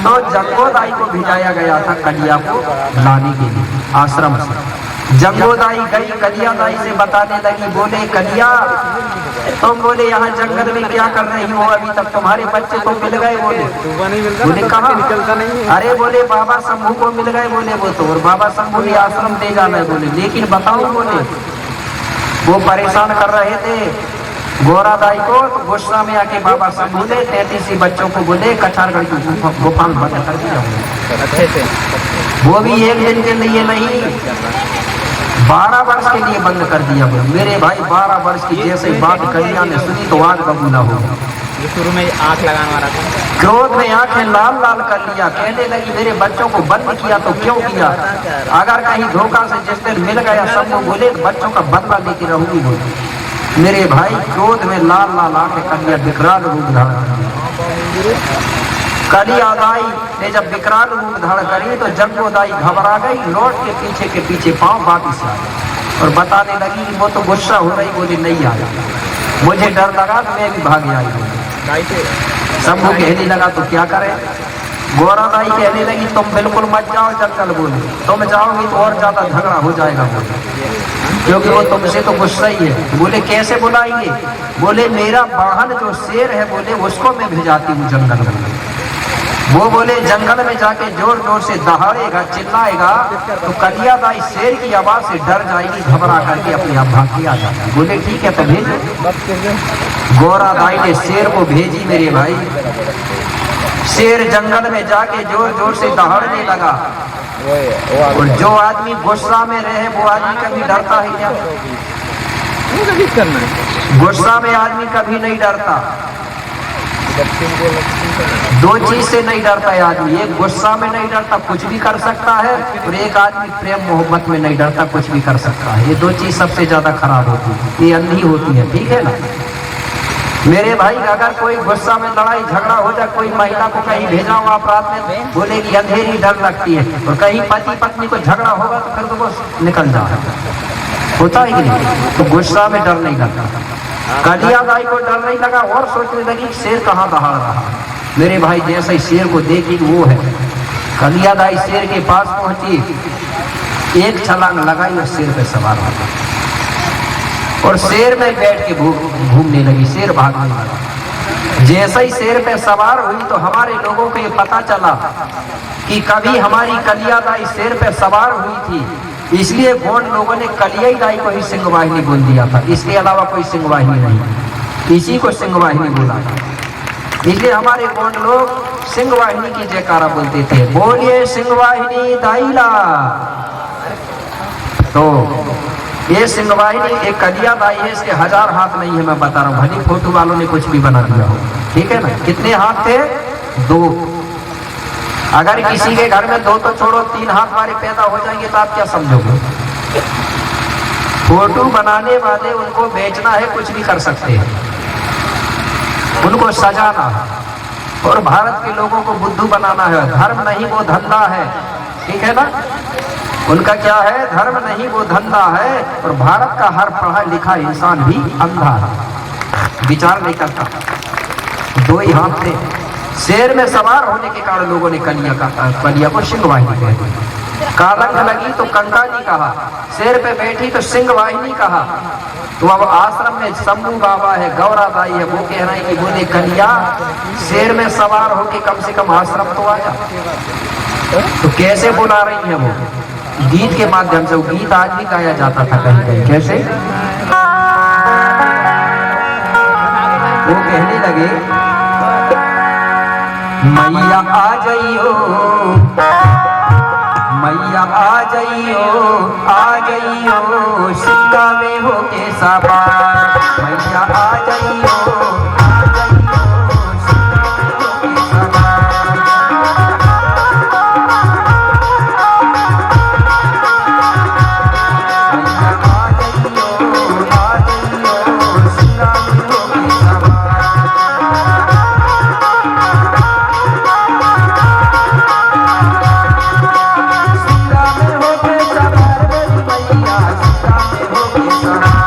तो जंगो दाई को भेजाया गया था कलिया को लाने के लिए आश्रम से। जंगो दाई गई, कलिया दाई से बताने लगी। बोले कलिया तुम बोले यहाँ जंगल में क्या कर रही हो, अभी तक तुम्हारे बच्चे तो मिल गए। बोले कहाँ। अरे बोले बाबा शंभू को मिल गए। बोले वो तो, और बाबा शंभू भी आश्रम दे जाना है। बोले लेकिन बताओ, बोले वो परेशान कर रहे थे गोरा दाई को, तो गुस्सा में आके बाबा सब बोले 33 बच्चों को बोले कछारगढ़ की गुफा में बंद कर दिया। अच्छे से वो भी एक दिन के लिए नहीं, 12 वर्ष के लिए बंद कर दिया। मेरे भाई 12 वर्ष की जैसे बात कलिया ने सुनी तो आग बबूला हो। ये शुरू में आँख लगाने वाला था, क्रोध में आंखें लाल लाल कर लिया, कहने लगी मेरे बच्चों को बंद किया तो क्यों किया, अगर कहीं धोखा से जिस दिन मिल गया सब वो बोले बच्चों का बदला लेके रहूंगी। बोले मेरे भाई क्रोध में लाल लाल आंखें कर लिया, विकराल रूप धारण किया। कलिया दाई ने जब विकराल रूप धारण करी तो जंगो दाई घबरा गई, लौट के पीछे पांव वापिस आ गई और बताने लगी कि वो तो गुस्सा हो रही, बोली नहीं आया, मुझे डर लगा तो मैं भी भाग आई। सब वो कहने लगा तो क्या करे, गोरा दाई कहने लगी तुम बिल्कुल मत जाओ जंगल, बोले तुम जाओगी तो और ज्यादा झगड़ा हो जाएगा, बोले क्योंकि वो तुमसे तो गुस्सा ही है। बोले कैसे बुलाएंगे, बोले मेरा वाहन जो शेर है बोले उसको मैं भिजाती हूँ जंगल में। वो बोले जंगल में जाके जोर जोर से दहाड़ेगा चिल्लाएगा तो कलिया दाई शेर की आवाज से डर जाएगी, घबरा करके अपने आप भाग के आ जाएगी। बोले ठीक है तो भेजो। गोरा दाई ने शेर को भेजी। मेरे भाई शेर जंगल में जाके जोर जोर से दहाड़ने लगा। और जो आदमी गुस्सा में रहे वो आदमी कभी डरता है क्या? गुस्सा में आदमी कभी नहीं डरता। दो चीज से नहीं डरता है आदमी, एक गुस्सा में नहीं डरता, कुछ भी कर सकता है, और एक आदमी प्रेम मोहब्बत में नहीं डरता, कुछ भी कर सकता है। ये दो चीज सबसे ज्यादा खराब होती है, ये अंधी होती है, ठीक है ना मेरे भाई। अगर कोई गुस्सा में लड़ाई झगड़ा हो जाए, कोई महिला को कहीं भेजा हो आप रात में, बोलेगी अंधेरी डर लगती है, और कहीं पति पत्नी को झगड़ा होगा तो फिर तो वो निकल जाए, होता है कि नहीं? तो गुस्सा में डर नहीं लगता। कलिया दाई को डर नहीं लगा और सोचने लगी शेर कहाँ दहाड़ रहा। मेरे भाई जैसे ही शेर को देखी वो है, कलिया दाई शेर के पास पहुंची, एक छलांग लगाई और शेर पे सवार हो गई और शेर में बैठ के घूमने लगी, शेर भागने लगा। जैसे ही शेर पे सवार हुई तो हमारे लोगों को ये पता चला कि कभी हमारी कलिया दाई शेर पे सवार हुई थी, इसलिए गोंड लोगों ने कलिया दाई को ही सिंहवाहिनी बोल दिया था, इसके अलावा कोई सिंहवाहिनी नहीं, इसी को सिंहवाहिनी बोला था। इसलिए हमारे गोंड लोग सिंहवाहिनी की जयकारा बोलते थे, बोलिए सिंहवाहिनी दाईला। तो ये सिंहवाहिनी एक कलिया दाई है, इसके 1000 हाथ नहीं है, मैं बता रहा हूँ, भली फोटो वालों ने कुछ भी बना दिया हो, ठीक है ना। कितने हाथ थे? 2। अगर किसी के घर में 2 तो छोड़ो 3 हाथ वाले पैदा हो जाएंगे तो आप क्या समझोगे? फोटो बनाने वाले उनको बेचना है, कुछ भी कर सकते हैं, उनको सजाना और भारत के लोगों को बुद्धू बनाना है। धर्म नहीं वो धंधा है, ठीक है ना। उनका क्या है? धर्म नहीं वो धंधा है। और भारत का हर पढ़ा लिखा इंसान भी अंधा है, विचार नहीं करता। 2 ही हाथ थे। शेर में सवार होने के कारण लोगों ने कलिया को सिंहवाहिनी कह दी। कालंक लगी तो कंकाली कहा, शेर पे बैठी तो सिंहवाहिनी कहा। तो अब आश्रम में शंभू बाबा है, गौरा दाई है, वो कह रहे हैं कि बोले कलिया शेर में सवार होके कम से कम आश्रम तो आ जा। तो कैसे बुला रही है वो? गीत के माध्यम से। वो गीत आज भी गाया जाता था कहीं कहीं। कैसे? वो कहने लगे मैया आ जाइयो, मैया आ जाइयो, आ जाइयो सिक्का में होके सवार, मैया आ जाइयो, आ जाइयो सिक्का में होके सवार। मैया आ जाइयो, आ जाइयो सिक्का में होके सवार।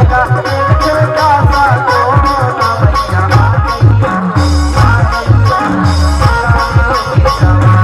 का एक छोटा सा कोना मैया आ गई के समान।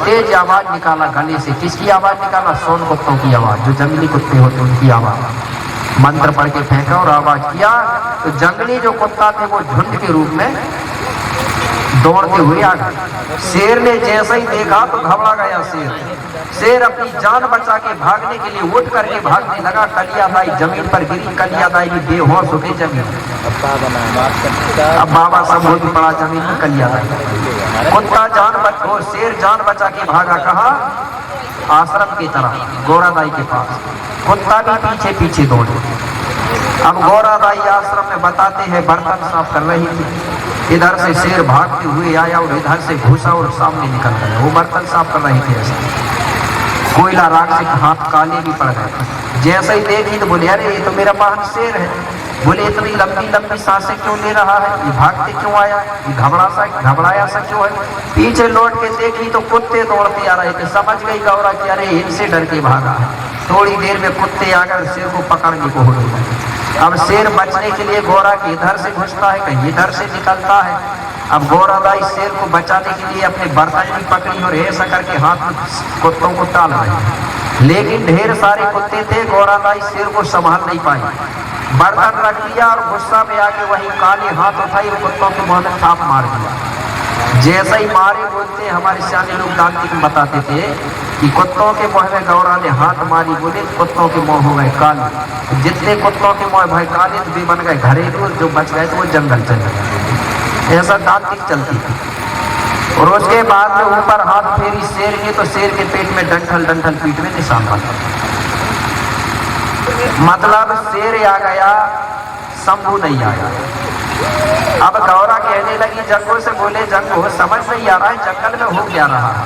तेज आवाज निकाला गले से। किसकी आवाज निकाला? सोन कुत्तों की आवाज, जो जंगली कुत्ते होते उनकी आवाज। मंत्र पढ़ के फेंका और आवाज किया तो जंगली जो कुत्ता थे वो झुंड के रूप में दौड़ते हुए आ गए। शेर ने जैसे ही देखा तो घबरा गया शेर अपनी जान बचा के भागने के लिए उठ करके भागने लगा। कलियादाई जमीन पर गिरी, कलियादाई भी बेहोश हो गई जमीन। अब बाबा सब हो पड़ा जमीन में कलियादाई। कुत्ता शेर जान बचा के भागा कहा? आश्रम की तरफ, गोरादाई के पास। कुत्ता भी पीछे पीछे दौड़े। अब गौराबाई आश्रम में बताते हैं बर्तन साफ कर रही थी, इधर से शेर भागते हुए आया और इधर से घुसा और सामने निकल गया। वो बर्तन साफ कर रही थी, ऐसा कोयला राख से हाथ काले भी पड़ गए। जैसे ही देखी तो बोले अरे ये तो मेरा वाहन शेर है। बोले इतनी लंबी लंबी सांसें क्यों ले रहा है, ये भागते क्यों आया, ये घबराया सा क्यों है। पीछे लौट के देखी तो कुत्ते दौड़ते आ रहे थे। समझ गई गौरा कि अरे इनसे डर के भागा है। थोड़ी देर में कुत्ते आकर शेर को पकड़ने को हो गए। अब शेर बचने के लिए गौरा के इधर से घुसता है, कहीं इधर से निकलता है। अब गौराबाई शेर को बचाने के लिए अपने बर्तन भी पकड़ी और ऐसा करके हाथ में कुत्तों को टाल रही, लेकिन ढेर सारे कुत्ते थे। गौराबाई शेर को संभाल नहीं पाई, बर्तन रख दिया और गुस्सा में आके वही काले हाथ उठाई और कुत्तों के मुंह में थाप मार दिया। जैसे ही मारे बोलते हमारे सियाने लोग दांतिक बताते थे कि कुत्तों के मुंह में गौरा ने हाथ मारी। बोले कुत्तों के मुंह हो गए काले। जितने कुत्तों के मुंह भाई काले भी बन गए घरेलू, जो बच गए तो वो जंगल चले गए। ऐसा दांतिक चलती थी। और उसके बाद में ऊपर हाथ फेरी शेर के तो शेर के पेट में डंठल डंठल पीठ में निशान बना। मतलब शेर आ गया, शंभू नहीं आया। अब गौरा कहने लगी जंगों से, बोले जंगो समझ नहीं आ रहा है जंगल में हो क्या रहा है,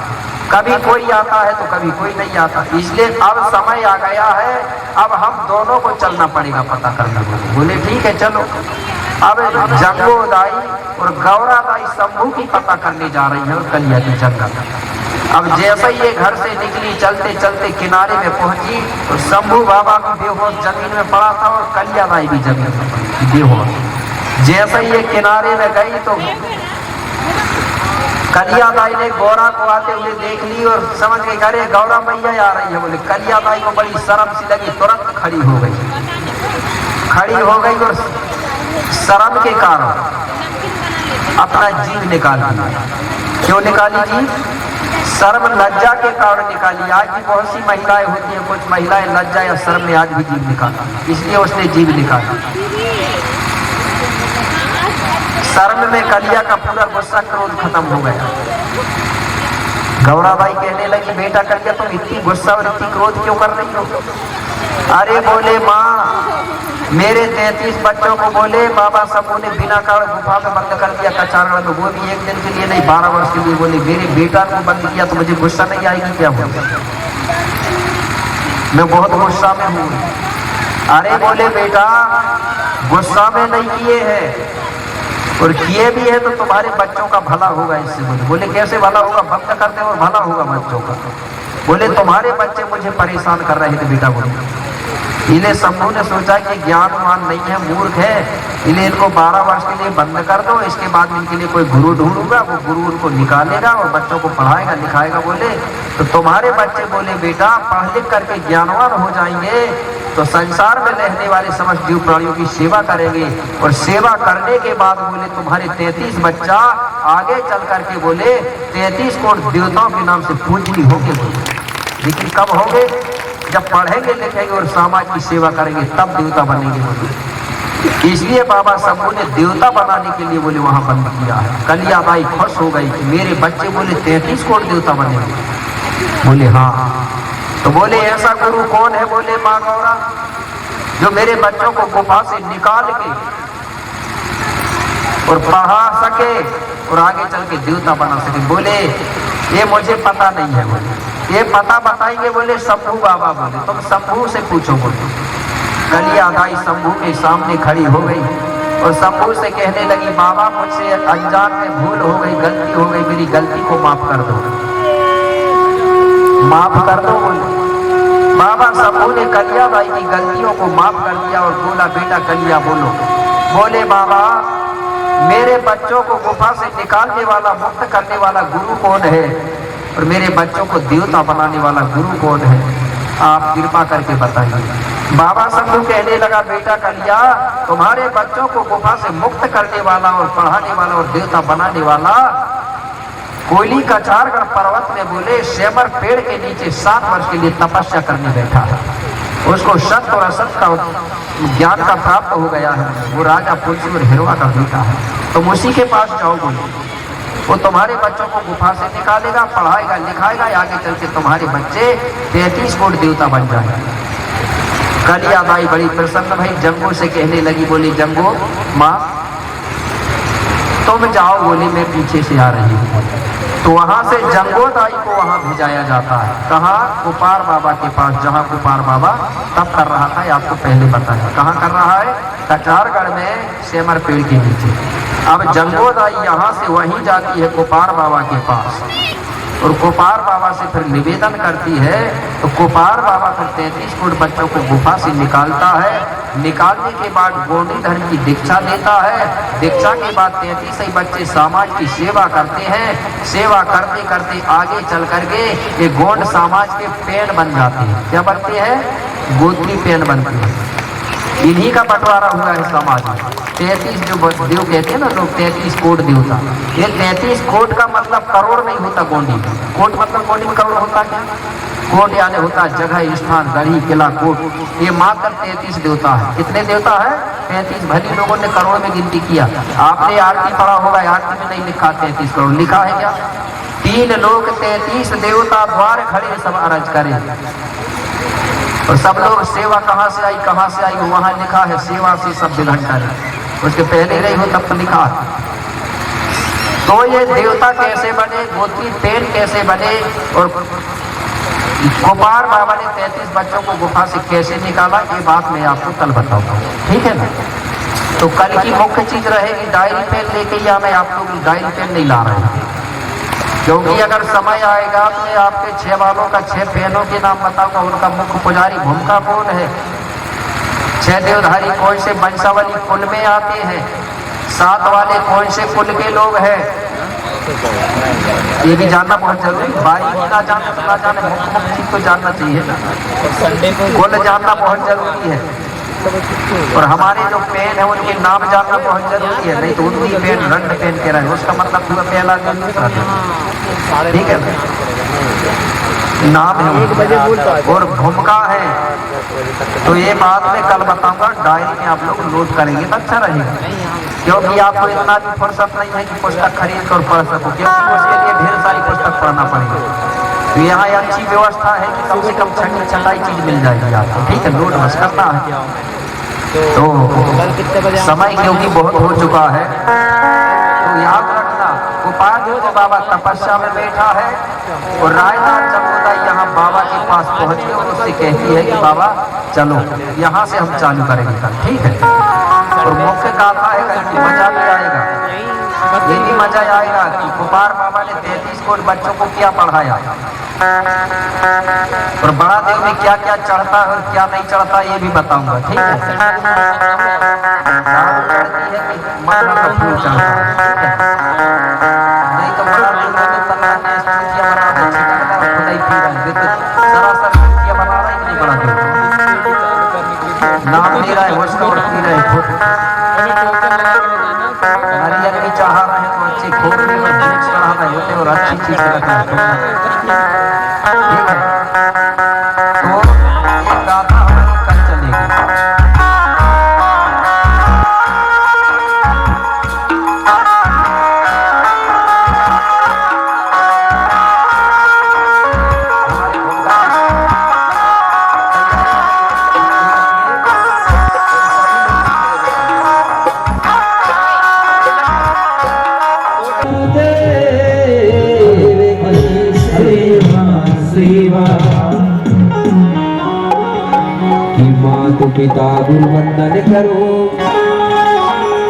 कभी कोई आता है तो कभी कोई नहीं आता, इसलिए अब समय आ गया है, अब हम दोनों को चलना पड़ेगा पता करने को। बोले ठीक है चलो। अब जंगो दाई और गौरा दाई शंभू की पता करने जा रही है और कलिया की जंगल। अब जैसे ही ये घर से निकली चलते चलते किनारे में पहुंची तो शंभू बाबा भी बेहोश जमीन में पड़ा था और कलिया दाई भी जमीन में पड़ी बेहोश। जैसे ही ये किनारे में गई तो कलिया दाई ने गौरा को आते हुए देख ली और समझ गई अरे गौरा मैया आ रही है। बोले कलिया दाई को बड़ी शर्म सी लगी, तुरंत खड़ी हो गई और शर्म के कारण अपना जीव निकाल दिया। क्यों निकाली जीव? शर्म लज्जा के कारण निकाली। आज भी बहुत सी महिलाएं होती हैं, कुछ महिलाएं लज्जा या शर्म में आज भी जीव निकाली, इसलिए उसने जीव निकाला। शर्म में कलिया का पूरा गुस्सा क्रोध खत्म हो गया। गौराबाई कहने लगी बेटा कलिया तुम इतनी गुस्सा और इतनी क्रोध क्यों कर रही हो? अरे बोले माँ मेरे 33 बच्चों को बोले बाबा शंभू ने बिना कारण गुफा में बंद कर दिया कचारण में, वो भी एक दिन के लिए नहीं 12 वर्ष के लिए। बोले मेरे बेटा को बंद किया तो मुझे गुस्सा नहीं आएगी क्या? बोले मैं बहुत गुस्सा में हूँ। अरे बोले बेटा गुस्सा में नहीं किए हैं और किए भी है तो तुम्हारे बच्चों का भला होगा इससे। बोले कैसे भला होगा? बंद करते और भला होगा बच्चों का। बोले तुम्हारे बच्चे मुझे परेशान कर रहे थे बेटा। बोले इन्हें शंभू ने सोचा कि ज्ञानवान नहीं है, मूर्ख है, इन्हें इनको 12 वर्ष के लिए बंद कर दो, इसके बाद इनके लिए कोई गुरु ढूंढूंगा, वो गुरु उनको निकालेगा और बच्चों को पढ़ाएगा लिखाएगा। बोले तो तुम्हारे बच्चे बोले बेटा पढ़ लिख करके ज्ञानवान हो जाएंगे तो संसार में रहने वाले समस्त जीव प्राणियों की सेवा करेंगे और सेवा करने के बाद बोले तुम्हारे 33 बच्चा आगे चल करके बोले 33 करोड़ देवताओं के नाम से पूजनी होंगे। लेकिन कब होंगे? जब पढ़ेंगे लिखेंगे और समाज की सेवा करेंगे तब देवता बनेंगे। बोले इसलिए बाबा शंभू ने देवता बनाने के लिए बोले वहां बंद किया है। कलिया बाई खुश हो गई कि मेरे बच्चे बोले 33 करोड़ देवता बनेंगे। बोले हाँ। तो बोले ऐसा गुरु कौन है? बोले माँ गौरा जो मेरे बच्चों को गुफा से निकाल के और पढ़ा सके और आगे चल के देवता बना सके। बोले ये मुझे पता नहीं है। बोले ये पता बताएंगे। बोले शंभू बाबा। बोले तुम शंभू से पूछो। बोले कलिया दाई शंभू के सामने खड़ी हो गई और शंभू से कहने लगी बाबा मुझसे अनजान में भूल हो गई, गलती हो गई, मेरी गलती को माफ कर दो, माफ कर दो। बोले बाबा शंभू ने कलिया बाई की गलतियों को माफ कर दिया और बोला बेटा कलिया बोलो। बोले बाबा मेरे बच्चों को गुफा से निकालने वाला मुक्त करने वाला गुरु कौन है और मेरे बच्चों को देवता बनाने वाला गुरु कौन है? आप कृपा करके बताइए। बाबा शंभू कहने लगा बेटा कलिया तुम्हारे बच्चों को गुफा से मुक्त करने वाला और पढ़ाने वाला और देवता बनाने वाला कोयली का 4 गढ़ पर्वत में बोले सेमर पेड़ के नीचे 7 वर्ष के लिए तपस्या करने बैठा है। उसको सत्य और असत का ज्ञान का प्राप्त हो गया है। वो राजा पुलसी और हिरवा का बेटा है। तुम उसी के पास जाओ। बोले वो तुम्हारे बच्चों को गुफा से निकालेगा, पढ़ाएगा लिखाएगा, आगे चल के तुम्हारे बच्चे 33 करोड़ देवता बन जाएंगे। कलिया बाई बड़ी प्रसन्न भाई जंगू से कहने लगी, बोली जंगू माँ तुम जाओ, बोली मैं पीछे से आ रही हूँ। तो वहां से जंगोदाई को वहां भेजाया जाता है, कहाँ? कुपार बाबा के पास, जहाँ कुपार बाबा तब कर रहा था, आपको पहले बताया। कहाँ कर रहा है? कचारगढ़ में सेमर पेड़ के नीचे। अब जंगोदाई यहाँ से वहीं जाती है कुपार बाबा के पास, और कुपार बाबा से फिर निवेदन करती है। तो कुपार बाबा फिर 33 फुट बच्चों को गुफा से निकालता है। निकालने के बाद गोंडीधर की दीक्षा देता है। दीक्षा के बाद 33 ही बच्चे समाज की सेवा करते हैं। सेवा करते करते आगे चल करके ये गोंड समाज के पेड़ बन जाते हैं। क्या बनते हैं? गोत्री पेड़ बनते हैं। इन्हीं का बंटवारा हुआ है समाज में। 33 जो देव कहते हैं ना लोग, 33 कोट देवता। ये 33 कोट का मतलब करोड़ नहीं होता गोंडी में। कोट मतलब गोंडी में करोड़ होता क्या? कोट यानी होता जगह, स्थान, गढ़ी, किला, कोट। ये मात्र 33 देवता है। कितने देवता है? 33। भली लोगों ने करोड़ में गिनती किया। आपने आरती पढ़ा होगा, आरती में नहीं लिखा 33 करोड़, लिखा है क्या? 3 लोग 33 देवता द्वार खड़े सब अरज करें। और सब लोग सेवा कहाँ से आई, कहाँ से आई? वहां लिखा है सेवा से सब विघन करे। उसके पहले नहीं हो तब तो लिखा है। तो ये देवता कैसे बने, गोत्री पेड़ कैसे बने, और कुपार बाबा ने 33 बच्चों को गुफा से कैसे निकाला, ये बात मैं आपको कल बताऊंगा, ठीक है ना? तो कल की मुख्य चीज रहेगी डायरी पेन लेके, या मैं आप लोग डायरी पेन नहीं ला रहा हूँ, क्योंकि अगर समय आएगा तो मैं आपके 6 बालों का 6 बहनों के नाम बताऊंगा। उनका मुख्य पुजारी भूमिका कौन है, 6 देवधारी कौन से वंशावली कुल में आते हैं, 7 वाले कौन से कुल के लोग हैं, ये भी जानना बहुत जरूरी। बारी ना जाने मुख्य चीज तो जानना चाहिए ना, कुल जानना बहुत जरूरी है। और हमारे जो पेन है उनके नाम जानना बहुत जरूरी है, नहीं तो उनकी पेन रंग पेन के रहे, उसका मतलब पूरा पहला दिन दूसरा दिन, ठीक है? नाम है और भूमिका है। तो ये बात मैं कल बताऊंगा, डायरी में आप लोग नोट करेंगे तो अच्छा रहेगा, क्योंकि आपको इतना भी फुर्सत नहीं है कि पुस्तक खरीद कर पढ़ सको, क्योंकि उसके लिए ढेर सारी पुस्तक पढ़ना पड़ेगा। तो यहाँ अच्छी व्यवस्था है कि कम से कम 6 चीज मिल जाएगी आपको, ठीक है? नोट बस करना है। तो समय क्योंकि बहुत हो चुका है, तो याद रखना कुपार जो बाबा तपस्या में बैठा है, और रायदान जंगोदाई यहाँ बाबा के पास पहुंच के और उससे कहती है कि बाबा चलो यहाँ से हम चालू करेंगे कल, ठीक है? और मुख्य गाथा है कि मजा भी आएगा। ये भी मजा आएगा कि कुपार बाबा ने 33 कोट बच्चों को क्या पढ़ाया, और बड़ा देव में क्या क्या चढ़ता है और क्या नहीं चढ़ता ये भी बताऊंगा, ठीक है? फूल चढ़ता है, नहीं तो बड़ा देव सरासर बना रहा है, नहीं बड़ा देव नाम ले रहा है, उसका और पी रहे खुद नारियल भी चाह रहे हैं, तो अच्छी खोपड़ी में भेज चढ़ा रहे होते और अच्छी चीज रखना है, ठीक है? तो ये गाथा हम लोग कल चलेगी। पिता गुरु वंदन करो,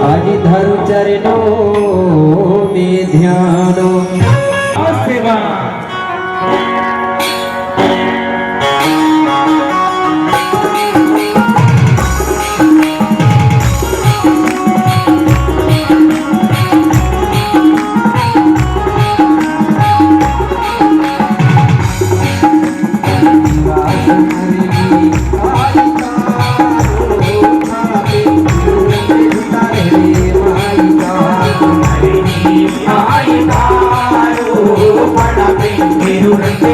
आज धरु चरणों में ध्यानो। सेवा Thank you.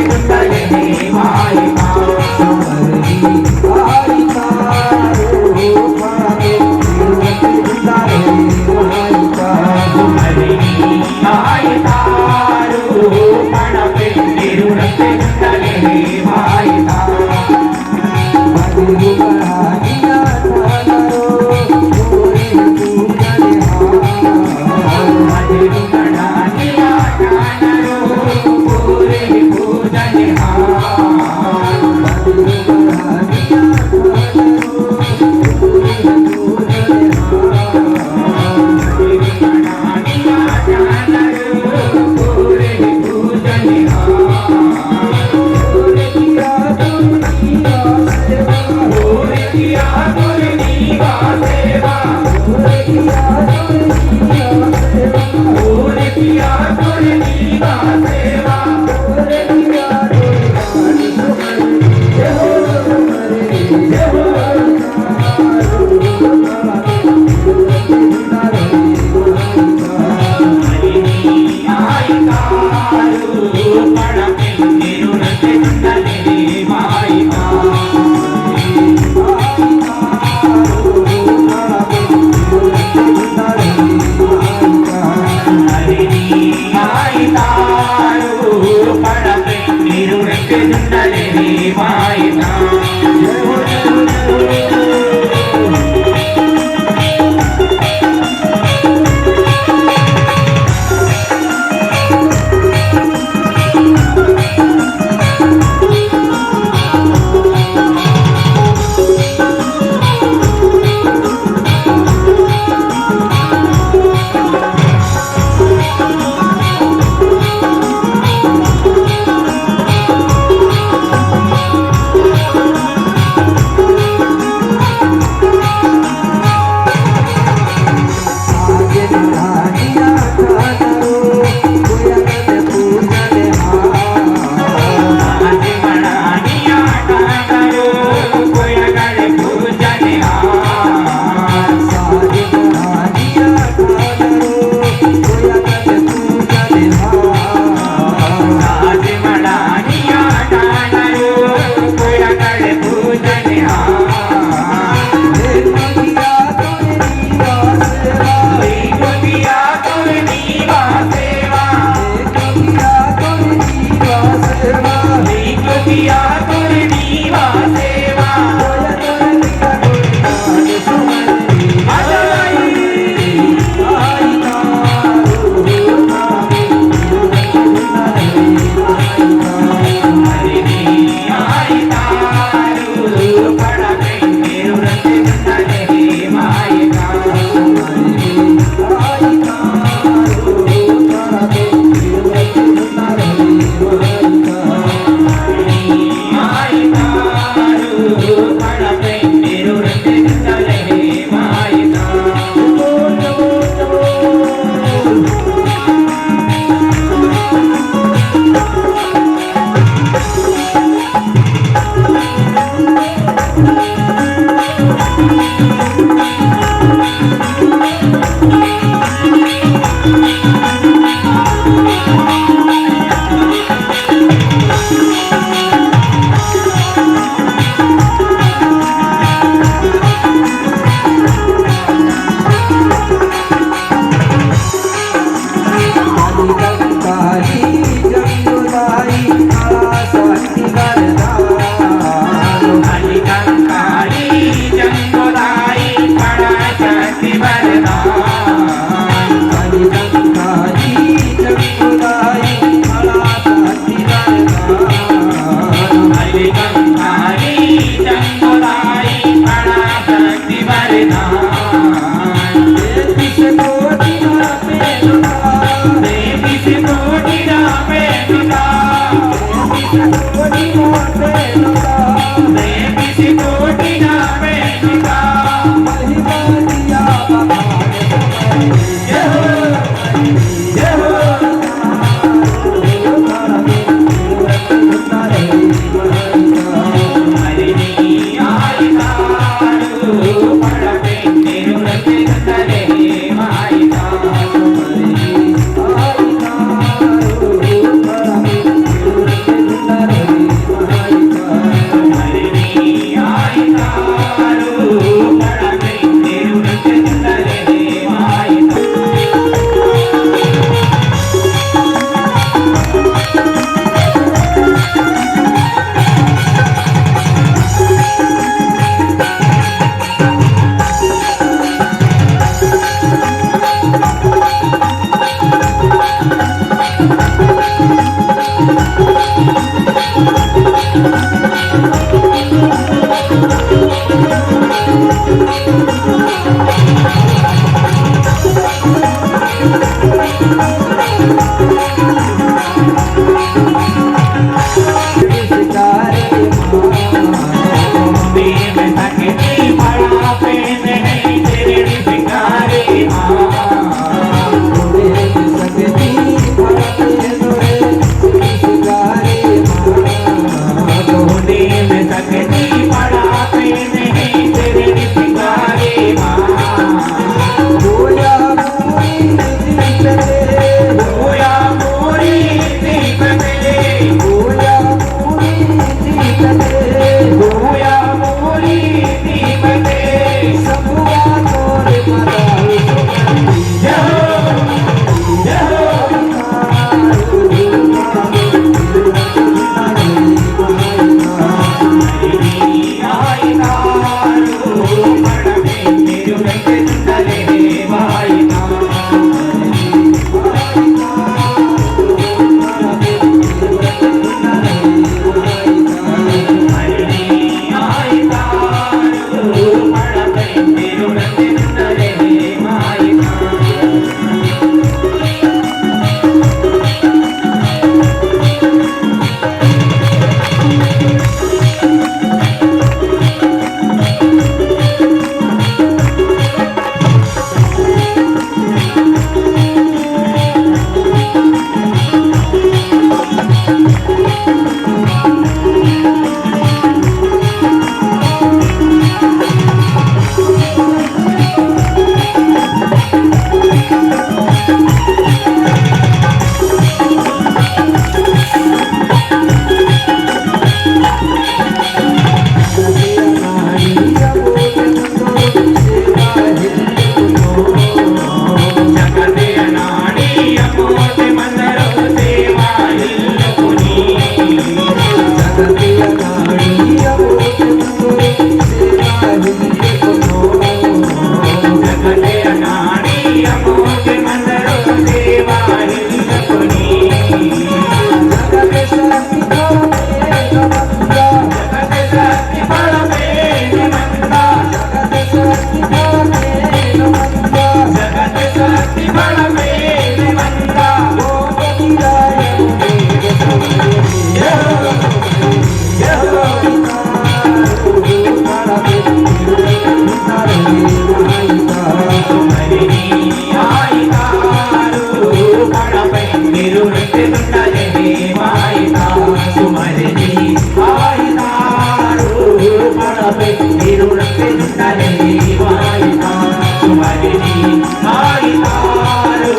माई तारो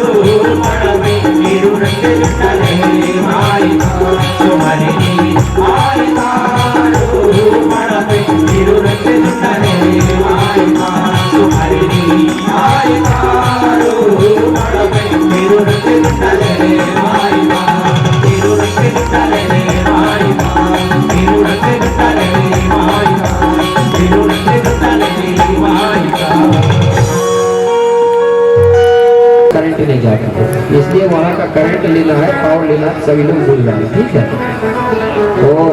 पड़वे तिरुरंग विठले माई तारो हरिणी माई तारो पड़वे तिरुरंग विठले माई तारो हरिणी माई तारो पड़वे तिरुरंग विठले माई तारो तिरुरंग विठले माई तारो तिरुरंग विठले माई तारो तिरुरंग विठले माई तारो। करंट नहीं जाता, इसलिए वहाँ का करंट लेना है, पावर लेना है, सभी लोग भूल जाए, ठीक है। और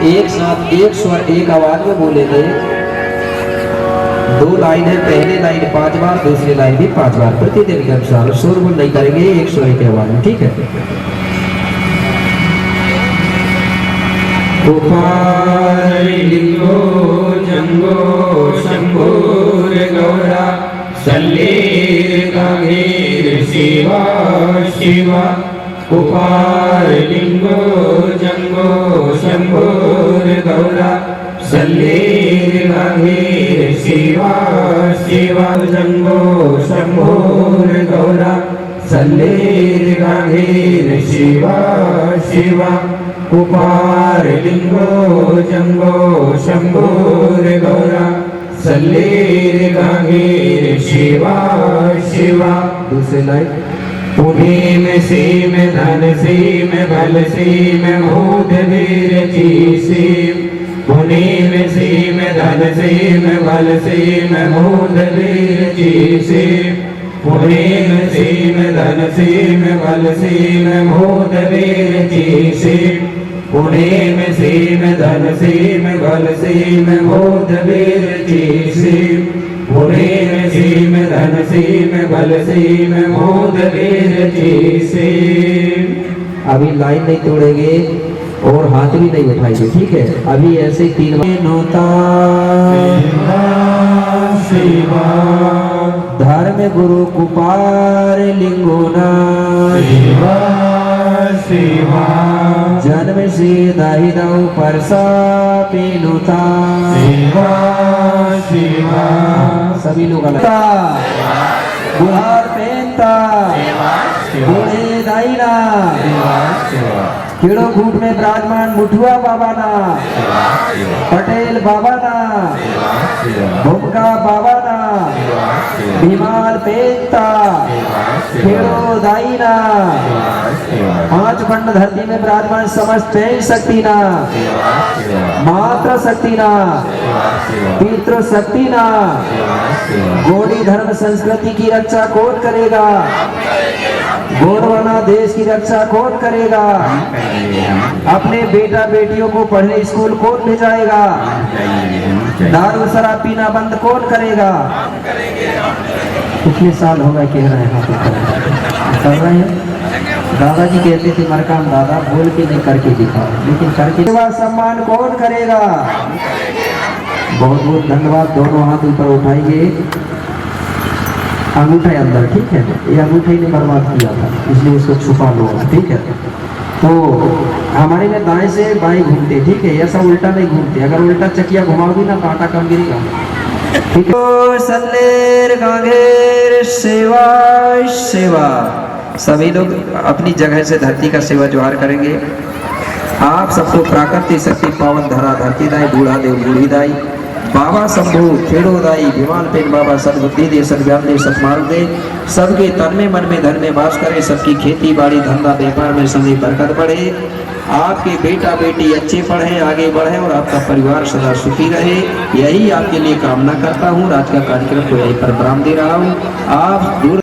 एक साथ एक स्वर एक आवाज में बोलेंगे। दो लाइन है, पहले लाइन 5 बार, दूसरी लाइन भी 5 बार, प्रतिदिन के अनुसार शोरगुल नहीं करेंगे, एक स्वर की आवाज में, ठीक है। लिंगो जंगो शंभुर गौरा सल्लेर गांगेर शिवा शिवा उपार लिंगो जंगो शंभुर गौरा सल्लेर गांगेर शिवा शिवा जंगो शंभुर गौरा सल्लेर गांगेर शिवा शिवा उपार लिंगो जंगो शंभुर गौरा सल्लेर गांगेर शिवा शिवा। दूसरी लाइन पुनीम सीम धन सीम बल सीम मूद वीर जी सीम पुनीम सीम धन सीम बल सीम मूद वीर जी सीम पुनीम सीम धन सीम बल सीम मूद वीर जी सीम पुनीम सीम धन सीम बल सीम मूद वीर जी सीम पुनीम सीम धन सीम बल सीम मूद वीर जी सीम। अभी लाइन नहीं तोड़ेंगे और हाथ भी नहीं उठाएंगे, ठीक है। अभी ऐसे 3 बार नोता शिवा धर्म गुरु कुपार लिंगोना शिवा शिवा जन्म से दाही दाऊ परसा पेनुता शिवा शिवा। सभी लोग अलग बुहार पेनता बूढ़े दाईना कीड़ो घूट में विराजमान मुठुआ बाबा ना पटेल बाबा ना भूमका बाबा ना भीमाल पेनता कीड़ो दाईना 5 खंड धरती में विराजमान समस्त शक्ति ना मात्र शक्ति ना पितृ शक्ति ना गौड़ी धर्म संस्कृति की रक्षा कौन करेगा? गौरवाना देश की रक्षा कौन करेगा? अपने बेटा बेटियों को पढ़ने स्कूल कौन भेजाएगा? दारू शराब पीना बंद कौन करेगा? कितने साल हो गए कह रहे हैं, कर रहे हैं। दादाजी कहते थे मरकाम दादा बोल के नहीं करके दिखा, लेकिन करके सेवा सम्मान कौन करेगा? बहुत बहुत धन्यवाद। दोनों हाथ ऊपर उठाइए, अंगूठा अंदर, ठीक है। ये अंगूठे ने बर्बाद किया था, इसलिए इसको छुपा लो, ठीक है। तो हमारे में दाएं से बाएं घूमते, ठीक है, ऐसा उल्टा नहीं घूमते। अगर उल्टा चकिया घुमाओगी ना तो आटा कम गिरेगा, ठीक है। सल्लेर गांगेर सेवा सेवा। सभी लोग अपनी जगह से धरती का सेवा जोहार करेंगे। आप सबको प्राकृतिक शक्ति पावन धरा धरती दाई बूढ़ा देव बूढ़ी दाई बाबा शंभू खेड़ो दाई विमान पेन बाबा सदबुद्धि दे सदज्ञान दे सतमार्ग दे, सबके तन में मन में धन में वास करे, सबकी खेती बाड़ी धंधा व्यापार में समय बरकत बढ़े, आपके बेटा बेटी अच्छे पढ़े आगे बढ़े और आपका परिवार सदा सुखी रहे। यही आपके लिए कामना करता हूँ। आज का कार्यक्रम को यहीं पर विराम दे रहा हूँ। आप दूर